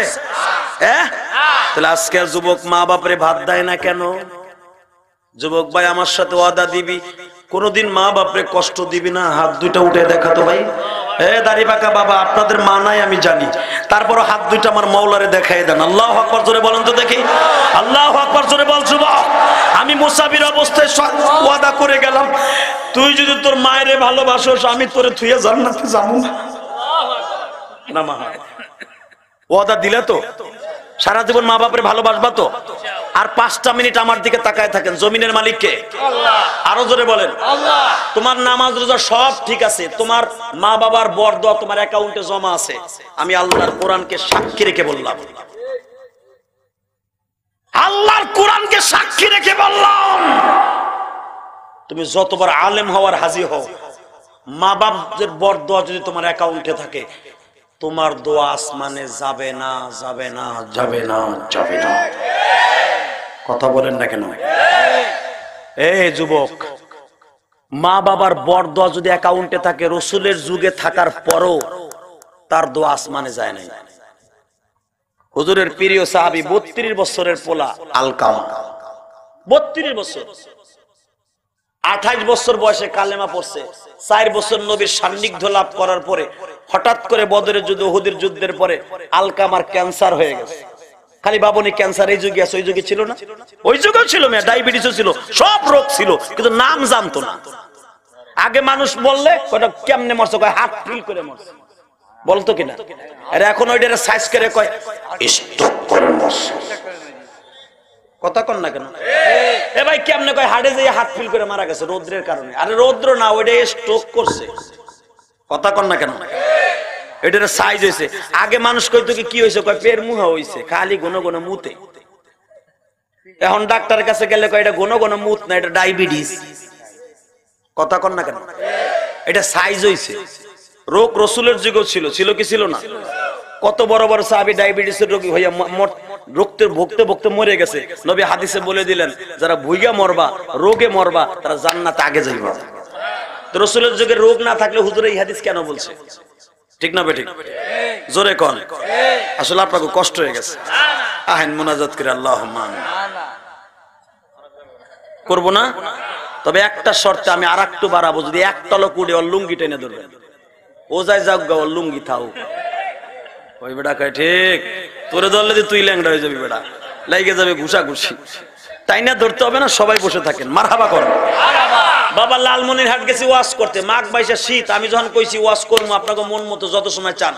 তাহলে আজকে যুবক মা বাপরে ভাত দেয় না কেন? যুবক ভাই আমার সাথে ওয়াদা দিবি, কোনদিন মা বাপরে কষ্ট দিবি না? হাত দুইটা উঠে দেখাতো ভাই। হে দাড়ি পাকা বাবা, আপনাদের মা নাই আমি জানি, তারপর হাত দুইটা আমার মওলারে দেখাই দেন। আল্লাহু আকবার জোরে বলেন তো দেখি, আল্লাহু আকবার জোরে বল। যুবক, আমি মুসাফির অবস্থায় ওয়াদা করে গেলাম, তুই যদি তোর মায়েরে ভালোবাসোস আমি তোরে থুইয়া জান্নাতে যাবো না। না মা, ওয়াদা দিলে তো সারা জীবন মা বাপের ভালোবাসবা তো? আর 5টা মিনিট আমার দিকে তাকায় থাকেন, জমিনের মালিক কে? আল্লাহ। আরো জোরে বলেন আল্লাহ। তোমার নামাজ রোজা সব ঠিক আছে, তোমার মা বাবার বরদোয়া তোমার অ্যাকাউন্টে জমা আছে, আমি আল্লাহর কোরআনকে সাক্ষী রেখে বললাম, আল্লাহর কোরআনকে সাক্ষী রেখে বললাম, তুমি যতবার আলেম হওয়ার হাজি হও, মা বাপদের বরদোয়া যদি তোমার অ্যাকাউন্টে থাকে, তোমার দোয়া আসমানে যাবে না, যাবে না, যাবে না, যাবে না। কথা বলেন না কেন? এই যুবক, মা বাবার বরদোয়া যদি অ্যাকাউন্টে থাকে, রসুলের যুগে থাকার পরও তার দোয়া আসমানে যায় নাই। হুজুরের প্রিয় সাহাবী 32 বছরের পোলা আলকামা, 32 বছর, 28 বছর বয়সে কালেমা পড়ছে। 4 বছর নবীর সান্নিধ্য লাভ করার পরে হঠাৎ করে বদরের যুদ্ধ, উহুদের যুদ্ধের পরে আলকামার ক্যান্সার হয়ে গেছে। খালি বাবনি ক্যান্সার এই যুগে আছে, ওই যুগে ছিল না? ওই যুগেও ছিল, মেয়ে ডায়াবেটিসও ছিল, সব রোগ ছিল, কিন্তু নাম জানতো না। আগে মানুষ বললে কয়টা কেমনে মরছে, কয় হার্ট ফিল করে মরছে, বলতো কিনা? আর এখন ওইটারে সাইজ করে কয় স্ট্রোক করে মরছে। কথা কন না কেন? এ ভাই কেমনে কয় হার্টে যেয়ে হার্ট ফিল করে মারা গেছে রৌদ্রের কারণে। আরে রৌদ্র না, ওইটা স্ট্রোক করছে। কথা কন না কেন? এটার সাইজ হয়েছে। আগে মানুষ কইতো কি হয়েছে, কয় পের মুহা হয়েছে, খালি ঘন ঘন মুতে। এখন ডাক্তারের কাছে গেলে কয় এটা ঘন ঘন মুত না, এটা ডায়াবেটিস। কথা কন না কেন? এটা সাইজ হয়েছে। রোগ রসুলের যুগেও ছিল, ছিল কি ছিল না? কত বড় বড় সাহাবী ডায়াবেটিসের রোগী হইয়া রক্তে ভুগতে ভুগতে মরে গেছে। নবী হাদিসে বলে দিলেন, যারা ভুইগা মরবা, রোগে মরবা, তারা জান্নাতে আগে যাইবা। তো রসুলের যুগে রোগ না থাকলে হুজুর এই হাদিস কেন বলছে? ঠিক না বেঠিক? জোরে কন। আসলে আপনাকে কষ্ট হয়ে গেছে, আহেন মুনাজাত করে আল্লাহুম্মা আমিন। করবো না? তবে একটা শর্তে আমি আর একটু বাড়াবো, যদি একটা লোক উঠে ওর লুঙ্গি টেনে ধরবেন, ও যাই যাক গা, ওর লুঙ্গি থাও। ওই বেটা কয় ঠিক, তোরে ধরলে তুই ল্যাংড়া হয়ে যাবি, বেটা লাইগে যাবে ঘুষা ঘুষি। তাই না, ধরতে হবে না, সবাই বসে থাকেন, মারহাবা করেন। বাবা লালমনিরহাট গেছি ওয়াজ করতে, মাঘ 22 শীত। আমি যখন কইছি ওয়াজ করবো আপনাকে মন মতো যত সময় চান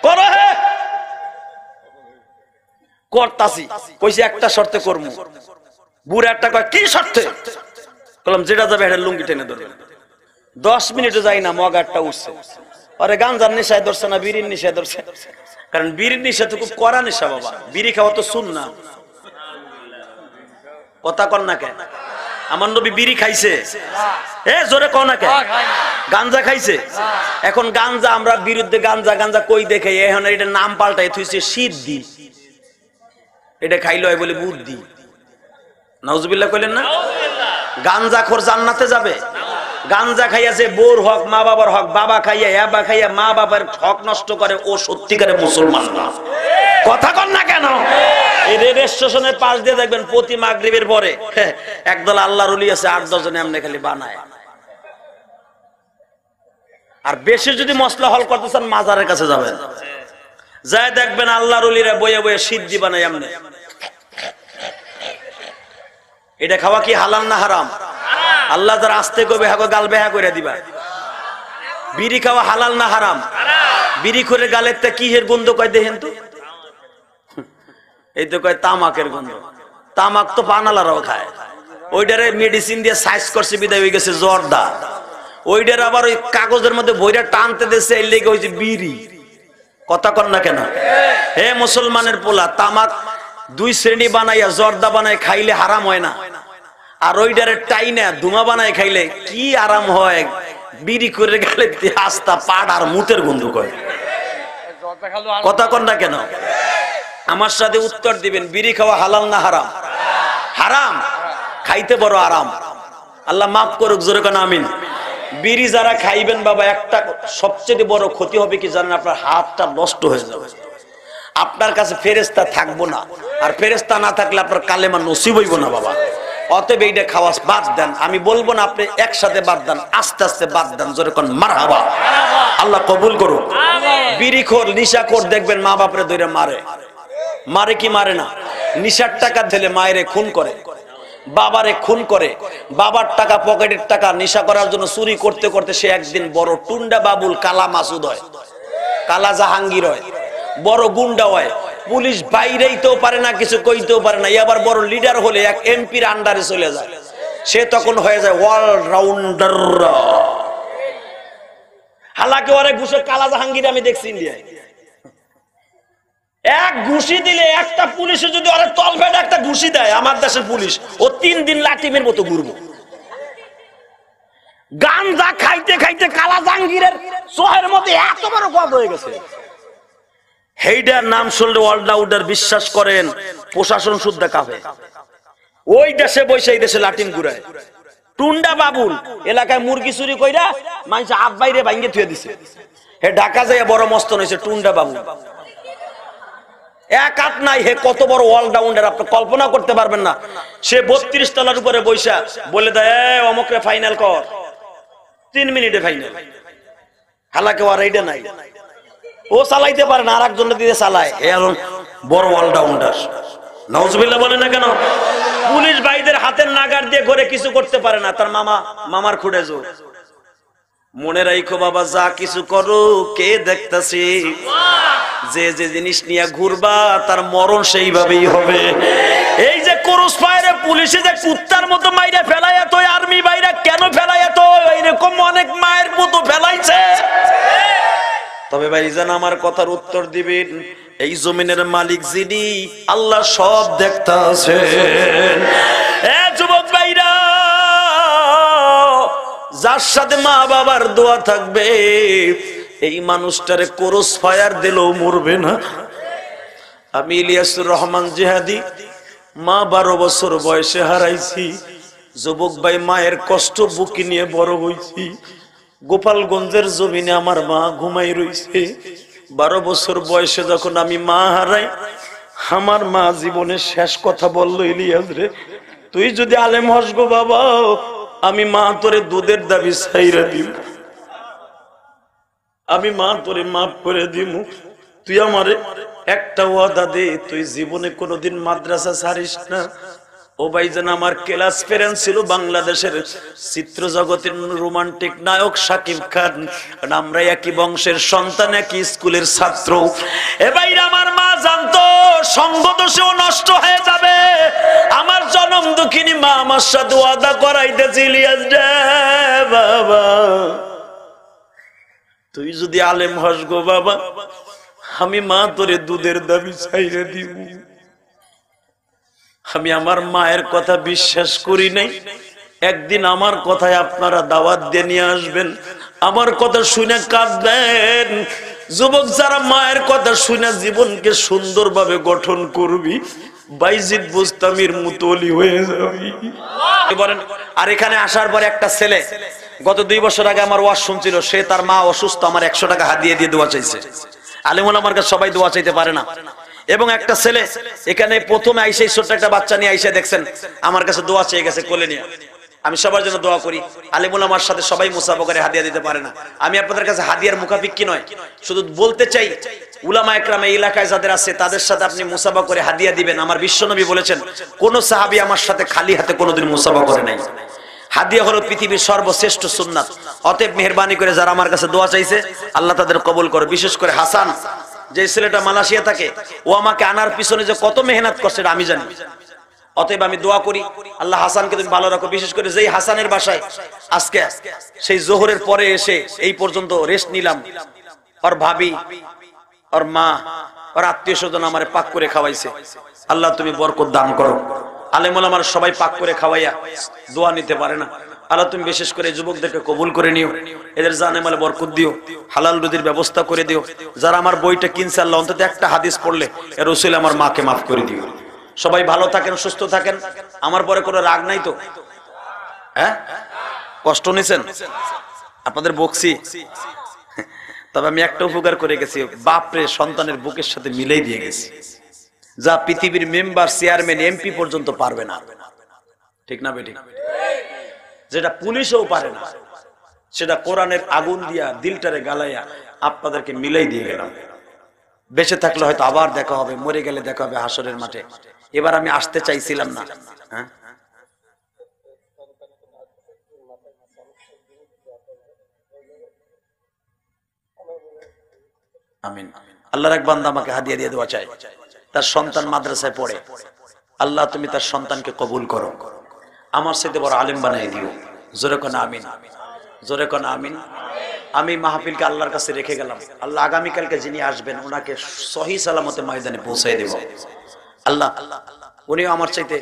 করো, হে করতাছি, কইছি একটা শর্তে করবো। বুড়া একটা কয় কি শর্তে? বললাম যেটা যাবে এটা লুঙ্গি টেনে ধরবেন। 10 মিনিটে যাই না, মগারটা উঠছে। আরে গাঞ্জার নেশায় ধরছে না বিড়ির নেশায় ধরছে? কারণ বিড়ির নেশা তো খুব কড়া নেশা বাবা, বিড়ি খাওয়া তো সুন্নাহ। কথা কন না কেন? আমার নবী বিড়ি খাইছে? এ জোরে কও না কেন? গাঞ্জা খাইছে? এখন গাঞ্জা আমরা বিরুদ্ধে গাঞ্জা গাঞ্জা কই দেখে, এখন এটা নাম পাল্টাই থইছে সিদ্ধি। এটা খাইলো হয় বলে বুদ্ধি। নাউজুবিল্লাহ কইলেন না? গাঞ্জা খোর জান্নাতে যাবে? গাঞ্জা খাইয়া যে বোর হক, মা বাবার হক, বাবা খাইয়া ইয়াবা খাইয়া মা বাবার হক নষ্ট করে, ও সত্যিকারে মুসলমান না। কথা কন না কেন? এই রেল স্টেশনের পাশ দিয়ে দেখবেন প্রতি মাগরিবের পরে একদল আল্লাহর ওলি আছে, 8-10 জন এমনি খালি বানায়। আর বেশি যদি মশলা হল করতে চান, মাজারের কাছে যাবেন, যাই দেখবেন আল্লাহর ওলিরা বয়ে বয়ে সিদ্ধি বানায় এমনি। এটা খাওয়া কি হালাল না হারাম? আল্লাহ যারা আসতে কবে হাগো গাল বেহা করে দিবা। বিড়ি খাওয়া হালাল না হারাম? বিড়ি করে গালের তে কি এর গন্ধ কয় দেখেন তো? এই তো কয় তামাকের গন্ধ। তামাক তো পানালারাও খায়। ওইটারে মেডিসিন দিয়ে সাইজ করছে, বিদায় হয়ে গেছে জর্দা। ওইটার আবার ওই কাগজের মধ্যে বইটা টানতে দিয়েছে, এই লেগে হয়েছে বিড়ি। কথা কন না কেন? হে মুসলমানের পোলা, তামাক 2 শ্রেণী বানাইয়া জর্দা বানাই খাইলে হারাম হয় না, আর ওইটারে টাইনা ধুমা বানাই খাইলে কি আরাম হয়। বিড়ি করে গেলে আস্তা পাট আর মুতের গন্ধ কয়। কথা কন না কেন? আমার সাথে উত্তর দিবেন, বিড়ি খাওয়া হালাল না হারাম? হারাম। খাইতে বড় আরাম। আল্লাহ মাফ করুক, জোরে কোন আমিন। বিড়ি যারা খাইবেন বাবা, একটা সবচেয়ে বড় ক্ষতি হবে কি জানেন? আপনার হাতটা নষ্ট হয়ে যাবে, আপনার কাছে ফেরেশতা থাকবো না, আর ফেরেশতা না থাকলে আপনার কালেমা নসিব হইব না বাবা। অতএব এইটা খাওয়া বাদ দেন। আমি বলবো না আপনি একসাথে বাদ দেন, আস্তে আস্তে বাদ দেন। জোরে কোন মারহাবা, আল্লাহ কবুল করুক। বিড়িখোর নিশাখোর দেখবেন মা বাপরে ধরে মারে, মারে কি মারে না? নিশার টাকা দিলে মায়েরে খুন করে, বাবারে খুন করে। বাবার টাকা, পকেটের টাকা নেশা করার জন্য চুরি করতে করতে সে একদিন বড় টুন্ডা বাবুল কালা মাসুদ হয়, কালা জাহাঙ্গীর হয়, বড় গুন্ডা হয়। পুলিশ বাইরেইতেও পারে না, কিছু কইতেও পারে না। আবার বড় লিডার হলে এক এমপির আন্ডারে চলে যায়, সে তখন হয়ে যায় অলরাউন্ডার। হালাকে ওরে ঘুষে কালা জাহাঙ্গীর আমি দেখছি ইন্ডিয়ায়। এক ঘুষি দিলে একটা পুলিশে যদি ওরে তল ফেটে একটা ঘুষি দেয় আমার দেশের পুলিশ, ও 3 দিন লাটিমের মতো ঘুরবো। গাঞ্জা খাইতে খাইতে কালা জাহাঙ্গীরের চোখের মধ্যে এত বড় গদ হয়ে গেছে। হেইডার নাম শুনলে অলরাউন্ডার বিশ্বাস করেন প্রশাসন শুদ্ধ কাফে। ওই দেশে বসে এই দেশে লাটিম ঘুরায়। টুন্ডা বাবুল এলাকায় মুরগি চুরি কইরা মানুষ হাত বাইরে ভাঙ্গে থুয়ে দিছে, হে ঢাকা যায় বড় মস্তন হয়েছে টুন্ডা বাবুল। এক হাত নাই, হে কত বড় অলরাউন্ডার আপনি কল্পনা করতে পারবেন না। সে 32 তলার উপরে বৈশা বলে দেয় অমুকরে ফাইনাল কর, 3 মিনিটে ফাইনাল। হালাকে ওর এইটা নাই, ও চালাইতে পারে না, আর একজনের দিয়ে চালায়। এখন বড় অলরাউন্ডার। নাউজুবিল্লাহ বলে না কেন? পুলিশ ভাইদের হাতের নাগার দিয়ে ঘরে কিছু করতে পারে না, তার মামার খুঁড়ে জোর। মনে রাখো বাবা, যা কিছু করো কে দেখতাছে? যে যে জিনিস নিয়ে ঘুরবা তার মরণ সেইভাবেই হবে। এই যে ক্রস ফায়ারে পুলিশে যে কুত্তার মতো মাইরা ফেলায়, তো আর্মি ভাইরা কেন ফেলায়? তো এরকম অনেক মায়ের মতো ফেলাইছে। তবে ভাইজান আমার কথার উত্তর দিবেন, এই জমিনের মালিক যিনি, আল্লাহ সব দেখতাছেন। যুবক ভাইরা, যার সাথে মা বাবার দোয়া থাকবে এই মানুষটারে ক্রস ফায়ার দিলেও মরবে না। আমি ইলিয়াসুর রহমান জিহাদি মা 12 বছর বয়সে হারাইছি। যুবক ভাই, মায়ের কষ্ট বুকে নিয়ে বড় হইছি। গোপালগঞ্জের জমিনে আমার মা ঘুমাই রইছে। 12 বছর বয়সে যখন আমি মা হারাই, আমার মা জীবনের শেষ কথা বললো, ইলিয়াস রে তুই যদি আলেম হস গো বাবা, আমি মা তোরে দুধের দাবি ছাইরা দিব, আমি মা তোরে মাফ করে দিব। তুই আমারে একটা ওয়াদা দে, তুই জীবনে কোনোদিন মাদ্রাসা ছাড়িস না। ও ভাইজান, আমার ক্লাস ফ্রেন্ড ছিল বাংলাদেশের চিত্র জগতের রোমান্টিক নায়ক শাকিব খান। আমরা একই বংশের সন্তান, একই স্কুলের ছাত্র। এ ভাইরা, আমার মা জানতো সঙ্গ দোষেও নষ্ট হয়ে যাবে। আমার জনম দুঃখিনী মা আমার সাথে ওয়াদা করাইতেছিল, বাবা তুই যদি আলেম হস গো বাবা, আমি মা তোরে দুধের দাবি ছাইরে দিব। আমি আমার মায়ের কথা বিশ্বাস করি নাই। একদিন আমার কথায় আপনারা দাওয়াত দিয়ে নিয়ে আসবেন, আমার কথা শুনে কাঁদবেন। যুবক যারা মায়ের কথা শুনে জীবনকে সুন্দরভাবে গঠন করবি, বাইজিদ বুস্তামির মুতলি হয়ে যাবি। আর এখানে আসার পর একটা ছেলে গত 2 বছর আগে আমার ওয়াজ শুনছিল, সে তার মা অসুস্থ, আমার 100 টাকা হাদিয়া দিয়ে দোয়া চাইছে। আলেমুল আমার কাছে সবাই দোয়া চাইতে পারে না। এবং একটা ছেলে এখানে প্রথমে আইসা ছোট্ট একটা বাচ্চা নিয়ে আইসা দেখছেন আমার কাছে দোয়া চেয়ে গেছে কোলে নিয়ে। আমি সবার জন্য দোয়া করি। আলেমুল আমার সাথে সবাই মুসাফা করে হাদিয়া দিতে পারে না। আমি আপনাদের কাছে হাদিয়ার মুখাফিক্কি নয়, শুধু বলতে চাই উলামা একরাম এই এলাকায় যাদের আছে তাদের সাথে আপনি মুসাফা করে হাদিয়া দিবেন। আমার বিশ্বনবী বলেছেন, কোন সাহাবী আমার সাথে খালি হাতে কোনোদিন মুসাফা করে নাই। হাদিয়া হলো পৃথিবীর সর্বশ্রেষ্ঠ সুন্নাত। অতএব মেহেরবানি করে যারা আমার কাছে দোয়া চাইছে আল্লাহ তাদের কবুল করে। বিশেষ করে হাসান, যে ছেলেটা মালয়েশিয়া থাকে, ও আমাকে আনার পিছনে যে কত মেহনত করছে আমি জানি। অতএব আমি দোয়া করি আল্লাহ হাসানকে তুমি ভালো রাখো। বিশেষ করে যেই হাসানের বাসায় আজকে সেই জোহরের পরে এসে এই পর্যন্ত রেস্ট নিলাম, ওর ভাবি, ওর মা, ওর আত্মীয় স্বজন আমারে পাক করে খাওয়াইছে। আল্লাহ তুমি বরকত দান করো। আলেমুল আমার সবাই পাক করে খাওয়াইয়া দোয়া নিতে পারে না। আল্লাহ তুমি বিশেষ করে যুবকদেরকে কবুল করে নিও, এদের জানে মালে বরকত দিও, হালাল রুজির ব্যবস্থা করে দিও। যারা আমার বইটা কিনছে আল্লাহ অন্তত একটা হাদিস পড়লে এর উসিলে আমার মাকে মাফ করে দিও। সবাই ভালো থাকেন, সুস্থ থাকেন। আমার পরে কোনো রাগ নাই তো? হ্যাঁ, কষ্ট নিছেন? আপনাদের বকছি, তবে আমি একটা উপকার করে গেছি, বাপরে সন্তানের বুকের সাথে মিলাই দিয়ে গেছি, যা পৃথিবীর মেম্বার, চেয়ারম্যান, এমপি পর্যন্ত পারবে না। ঠিক না বেঠিক? যেটা পুলিশও পারে না সেটা কোরআনের আগুন দিয়া দিলটারে গালাইয়া আপনাদেরকে মিলাই দিয়ে গেলাম। বেঁচে থাকলে হয়তো আবার দেখা হবে, মরে গেলে দেখা হবে হাসরের মাঠে। এবার আমি আসতে চাইছিলাম না। হ্যাঁ, আমিন। আল্লাহর এক বান্দা আমাকে হাদিয়া দিয়ে দোয়া চাই, তার সন্তান মাদ্রাসায় পড়ে। আল্লাহ তুমি তার সন্তানকে কবুল করো, আমার সাথে বড় আলেম বানাই দিও। জোরে কোন আমিন, জোরে কোন আমিন। আমি মাহফিলকে আল্লাহর কাছে রেখে গেলাম, আল্লাহ আগামীকালকে যিনি আসবেন ওনাকে সহি সালামতে ময়দানে পৌঁছাই দেব। আল্লাহ উনিও আমার চাইতে,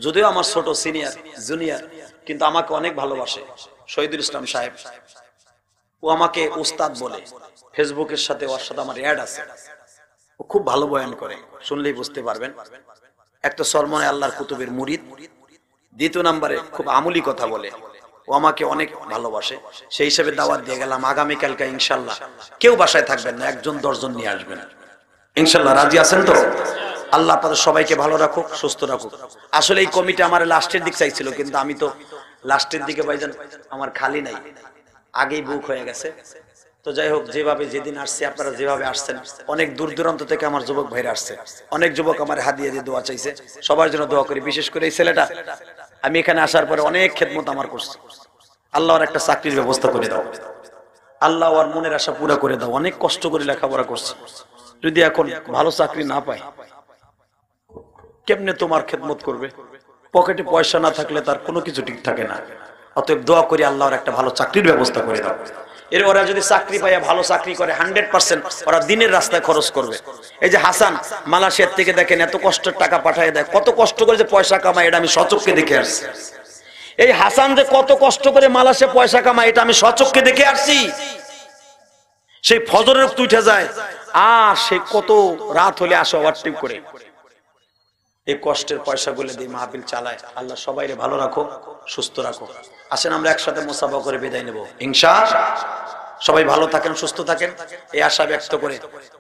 যদিও আমার ছোট সিনিয়র জুনিয়র, কিন্তু আমাকে অনেক ভালোবাসে। শহীদুল ইসলাম সাহেব, ও আমাকে উস্তাদ বলে। ফেসবুকের সাথে ওর সাথে আমার অ্যাড আছে। ও খুব ভালো বয়ান করে, শুনলেই বুঝতে পারবেন। একটা সরমনে আল্লাহর কুতুবের মুরিদ, দ্বিতীয় নম্বরে খুব আমলি কথা বলে। ও আমাকে অনেক ভালোবাসে, সেই হিসেবে দাওয়াত দিয়ে গেলাম। আগামীকালকে ইনশাল্লাহ কেউ বাসায় থাকবেন না, 1 জন নিয়ে আসবেন ইনশাল্লাহ। রাজি আছেন তো? আল্লাহ আপনাদের সবাইকে ভালো রাখুক, সুস্থ রাখুক। আসলে এই কমিটি আমার লাস্টের দিক চাইছিল, কিন্তু আমি তো লাস্টের দিকে ভাইজান আমার খালি নাই, আগেই বুক হয়ে গেছে। তো যাই হোক, যেভাবে যেদিন আসছে আপনারা যেভাবে আসছেন, অনেক দূর দূরান্ত থেকে আমার যুবক ভাইরা আসছে। অনেক যুবক আমার হাদিয়া দিয়ে দোয়া চাইছে, সবার জন্য দোয়া করি। বিশেষ করে এই ছেলেটা, আমি এখানে আসার পরে অনেক খেদমত আমার করছে। আল্লাহ ওর একটা চাকরির ব্যবস্থা করে দাও, আল্লাহ ওর মনের আশা পুরো করে দাও। অনেক কষ্ট করে লেখাপড়া করছে, যদি এখন ভালো চাকরি না পায় কেমনে তোমার খেদমত করবে? পকেটে পয়সা না থাকলে তার কোনো কিছু ঠিক থাকে না। অতএব দোয়া করি আল্লাহর একটা ভালো চাকরির ব্যবস্থা করে দাও। এর ওরা যদি চাকরি পাইয়া ভালো চাকরি করে 100% ওরা দিনের রাস্তায় খরচ করবে। এই যে হাসান মালয়েশিয়ার থেকে দেখেন এত কষ্টের টাকা পাঠিয়ে দেয়, কত কষ্ট করে যে পয়সা কামায়, এটা আমি সচক্ষে দেখে আসছি। এই হাসান যে কত কষ্ট করে মালয়েশিয়া পয়সা কামায়, এটা আমি সচক্ষে দেখে আসছি। সেই ফজরের রক্ত উঠে যায়, আর সে কত রাত হলে আসে ওভারটাইম করে। এই কষ্টের পয়সাগুলো দিয়ে মাহফিল চালায়। আল্লাহ সবাইরে ভালো রাখো, সুস্থ রাখো। আসেন আমরা একসাথে মুসাফা করে বিদায় নেব ইনশাআল্লাহ। সবাই ভালো থাকেন, সুস্থ থাকেন, এই আশা ব্যক্ত করে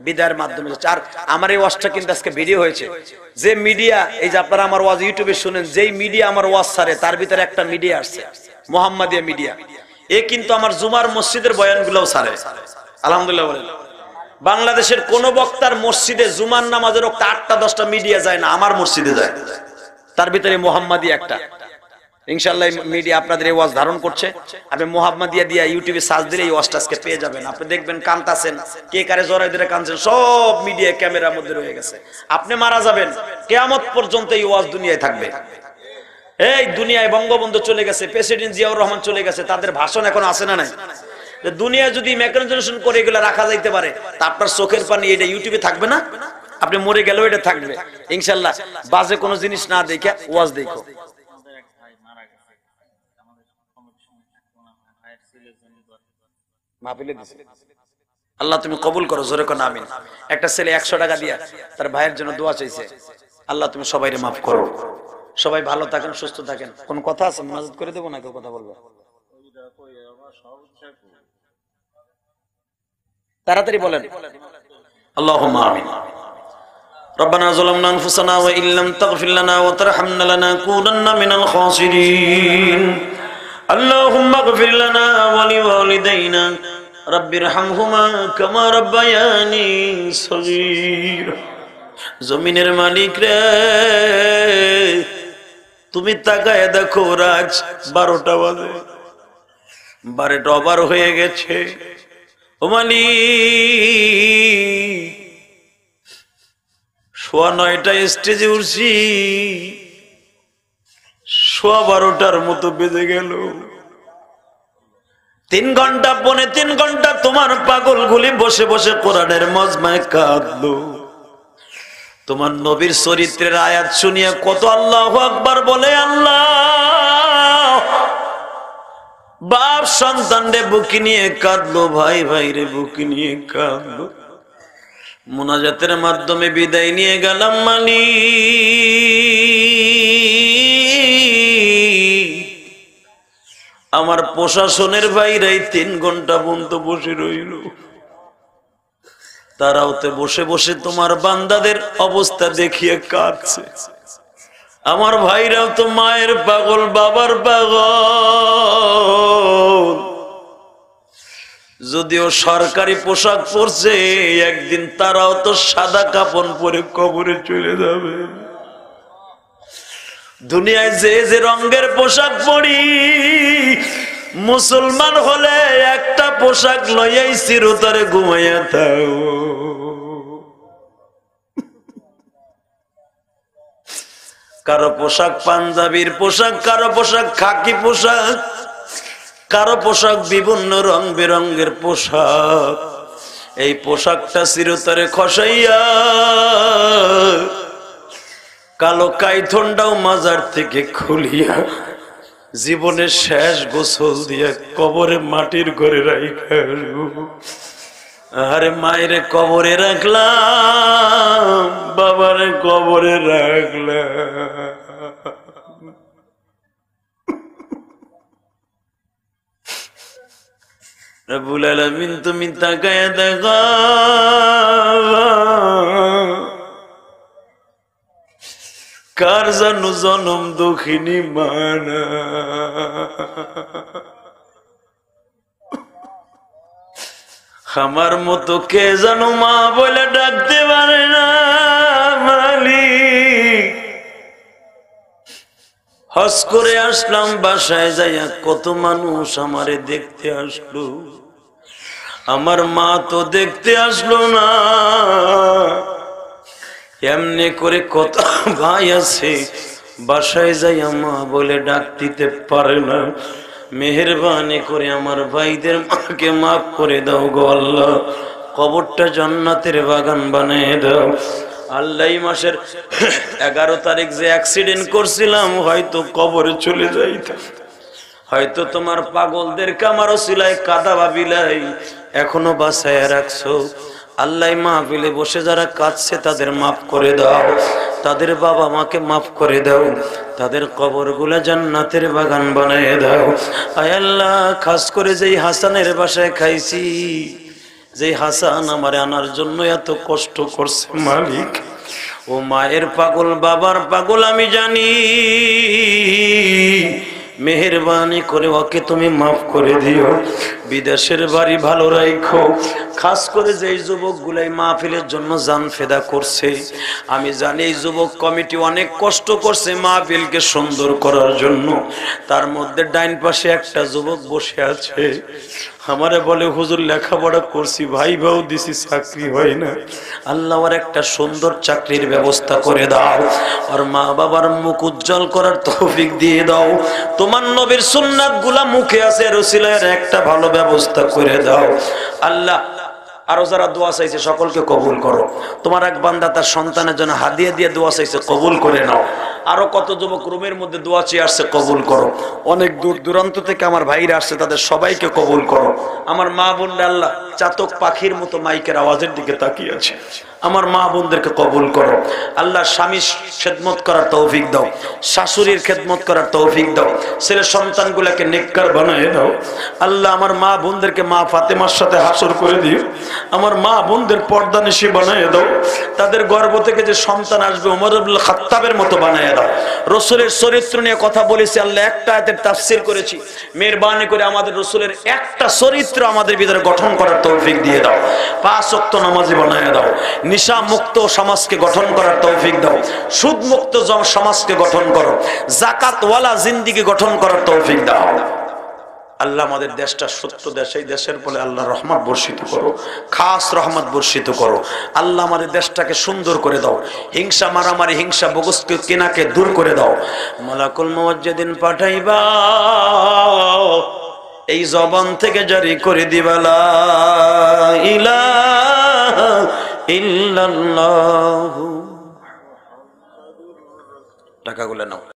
বিদায়ের মাধ্যমে। আর আমার এই ওয়াজটা কিন্তু আজকে ভিডিও হয়েছে। যে মিডিয়া, এই যে আপনারা আমার ওয়াজ ইউটিউবে শুনেন, যেই মিডিয়া আমার ওয়াজ ছাড়ে তার ভিতরে একটা মিডিয়া আসছে, মোহাম্মদিয়া মিডিয়া। এ কিন্তু আমার জুমার মসজিদের বয়ানগুলোও ছাড়ে, আলহামদুলিল্লাহ বলেন। বাংলাদেশের কোন বক্তার মসজিদে জুমার নামাজের 8টা-10টা মিডিয়া যায় না, আমার মসজিদে যায়। তার ভিতরে মোহাম্মদিয়া একটা। ইনশাআল্লাহ মিডিয়া আপনাদের এই ওয়াজ ধারণ করছে। আপনি মোহাম্মদিয়া দিয়া ইউটিউবে সার্চ দিলে এই ওয়াজটা আজকে পেয়ে যাবেন। আপনি দেখবেন কানতাছেন, কে কারে জড়াই ধরে কানছেন, সব মিডিয়া ক্যামেরার মধ্যে রয়ে গেছে। আপনি মারা যাবেন, কিয়ামত পর্যন্ত এই ওয়াজ দুনিয়ায় থাকবে। এই দুনিয়ায় বঙ্গবন্ধু চলে গেছে, প্রেসিডেন্ট জিয়াউর রহমান চলে গেছে, তাদের ভাষণ এখন আছে না নাই? দুনিয়া যদি মেকানাইজেশন করে এগুলো রাখা যাইতে পারে, তা আপনার চোখের পানি এটা ইউটিউবে থাকবে না? আপনি মরে গেলেও এটা থাকবে ইনশাআল্লাহ। বাজে কোনো জিনিস না দেখে ওয়াজ দেখো। আল্লাহ তুমি কবুল করো, জোরে কোন আমিন। একটা ছেলে 100 টাকা দিয়া তার ভাইয়ের জন্য দোয়া চাইছে। আল্লাহ তুমি সবাইরে মাফ করো। সবাই ভালো থাকেন, সুস্থ থাকেন। কোন কথা আছে মুনাজাত করে দেব না, কেউ কথা বলবে? তাড়াতাড়ি বলেন। আল্লাহুম্মা আমিন। ربنا ظلمنا انفسنا وان لم تغفر لنا وترحمنا لنكونن من الخاسرين اللهم اغفر لنا ولوالدينا رب ارحمهما كما ربياني صغيرا জমিনের মালিক রে, তুমি তাকায় দেখো, রাত 12টা বাজে, 12টা ওভার হয়ে গেছে। ও মালিক, 9:15 স্টেজে উঠছি, 12:15 মতো বেজে গেল। 3 ঘন্টা, 3.5 ঘন্টা তোমার পাগল গুলি বসে বসে কোরআনের মজমায় কাঁদলো। তোমার নবীর চরিত্রের আয়াত শুনিয়ে কত আল্লাহু আকবার বলে। আল্লাহ, বাপ সন্তান রে বুকে নিয়ে কাঁদলো, ভাই ভাই রে বুকে নিয়ে কাঁদলো। মুনাজাতের মাধ্যমে বিদায় নিয়ে গেলাম। আমার প্রশাসনের ভাইরাই 3 ঘন্টা পর্যন্ত বসে রইল। তারাও তো বসে বসে তোমার বান্দাদের অবস্থা দেখিয়ে কাঁদছে। আমার ভাইরাও তো মায়ের পাগল, বাবার পাগল। যদিও সরকারি পোশাক পরছে, একদিন তারাও তো সাদা কাপড় পরে কবরে চলে যাবে। দুনিয়ায় যে যে রঙের পোশাক পরি, মুসলমান হলে একটা পোশাক লইয়াই চিরতরে ঘুমাইয়া থাও। কারো পোশাক পাঞ্জাবির পোশাক, কারো পোশাক খাকি পোশাক, কারো পোশাক বিভিন্ন রং বেরঙের পোশাক। এই পোশাকটা চিরতরে খসাইয়া কালো কাইথনটাও মাজার থেকে খুলিয়া জীবনের শেষ গোসল দিয়া কবরে মাটির ঘরে রাইখা আসবো। আরে মায়েরে কবরে রাখলাম, বাবারে কবরে রাখলাম। রব্বুল আলামিন তুমি তাকায়া দেখা, কার জানো জনম দুঃখিনী মানা। আমার মতো কে জানো মা বলে ডাকতে পারে না। মালিক, হজ করে আসলাম, বাসায় যাইয়া কত মানুষ আমারে দেখতে আসলো, আমার মা তো দেখতে আসলো না। এমনি করে কত ভাই আছে বাসায় যাইয়া মা বলে ডাক দিতে পারে না। মেহেরবানি করে আমার ভাইদের মাকে মাফ করে দাও গো আল্লাহ, কবরটা জান্নাতের বাগান বানিয়ে দাও আল্লাহ। এই মাসের 11 তারিখ যে অ্যাক্সিডেন্ট করছিলাম, হয়তো কবরে চলে যাইতাম, হয়তো তোমার পাগলদেরকে আমার ওসিলায় কাদা ভাবিলাই এখনো বাঁচায় রাখছো আল্লাহ। মাহফিলে বসে যারা কাঁদছে তাদের মাফ করে দাও, তাদের বাবা মাকে মাফ করে দাও, তাদের কবরগুলো জান্নাতের বাগান বানিয়ে দাও। আয় আল্লাহ, খাস করে যেই হাসানের বাসায় খাইছি, যেই হাসান আমারে আনার জন্য এত কষ্ট করছে, মালিক ও মায়ের পাগল, বাবার পাগল আমি জানি, মেহেরবানি করে ওকে তুমি মাফ করে দিও। বিদেশের বাড়ি ভালো রাখো। খাস করে যে যুবক গুলাই মাহফিলের জন্য জান ফেদা করছে, আমি জানি এই যুবক কমিটি অনেক কষ্ট করছে মাহফিলকে সুন্দর করার জন্য। তার মধ্যে ডাইন পাশে একটা যুবক বসে আছে, আমারে বলে হুজুর লেখাপড়া করছি, ভাই ভাও দিছি, চাকরি হয় না, আল্লাহ ওর একটা সুন্দর চাকরির ব্যবস্থা করে দাও, আর মা বাবার মুখ উজ্জ্বল করার তৌফিক দিয়ে দাও। তোমার নবীর সুন্নাত গুলা মুখে আছে, রসিলার একটা ভালো ব্যবস্থা করে দাও আল্লাহ। আরো যারা দোয়া চাইছে সকলকে কবুল করো। তোমার এক বান্দা তার সন্তানের জন্য হাদিয়া দিয়ে দোয়া চাইছে, কবুল করে নাও। আরো কত যুবক রুমের মধ্যে দোয়া চেয়ে আসছে, কবুল করো। অনেক দূর দূরান্ত থেকে আমার ভাইরা আসছে, তাদের সবাইকে কবুল করো। আমার মা বোনরা আল্লাহ চাতক পাখির মতো মাইকের আওয়াজের দিকে তাকিয়ে আছে, আমার মা বোনদেরকে কবুল করো আল্লাহ। স্বামীর খেদমত করার তৌফিক দাও, শাশুড়ির খেদমত করার তৌফিক দাও, ছেলে সন্তানগুলোকে নেককার বানিয়ে দাও আল্লাহ। আমার মা বোনদেরকে মা ফাতেমার সাথে হাসর করে দিও, আমার মা বোনদের পর্দানিশী বানিয়ে দাও, তাদের গর্ভ থেকে যে সন্তান আসবে ওমর ইবনে খাত্তাবের মতো বানিয়ে দাও। রাসূলের চরিত্র নিয়ে কথা বলেছি আল্লাহ, একটা আয়াতের তাফসীর করেছি, মেহেরবানি করে আমাদের রাসূলের একটা চরিত্র আমাদের ভিতরে গঠন করার তৌফিক দিয়ে দাও। 5 ওয়াক্ত নামাজি বানিয়ে দাও, নিশা মুক্ত সমাজকে গঠন করার তৌফিক দাও, সুদ মুক্ত সমাজকে গঠন করো, যাকাতওয়ালা জিন্দেগি গঠন করার তৌফিক দাও আল্লাহ। আমাদের দেশটা সত্য দেশ, এই দেশের বলে আল্লাহ রহমত বর্ষিত করো, খাস রহমত বর্ষিত করো আল্লাহ। আমাদের দেশটাকে সুন্দর করে দাও, হিংসা মারামারি, হিংসা বগসকে কেনাকে দূর করে দাও। মালাকুল মউত যেদিন পাঠাইবা এই জবান থেকে জারি করে দিবা লা ইলাহা ইল্লাল্লাহু। টাকাগুলো নাও।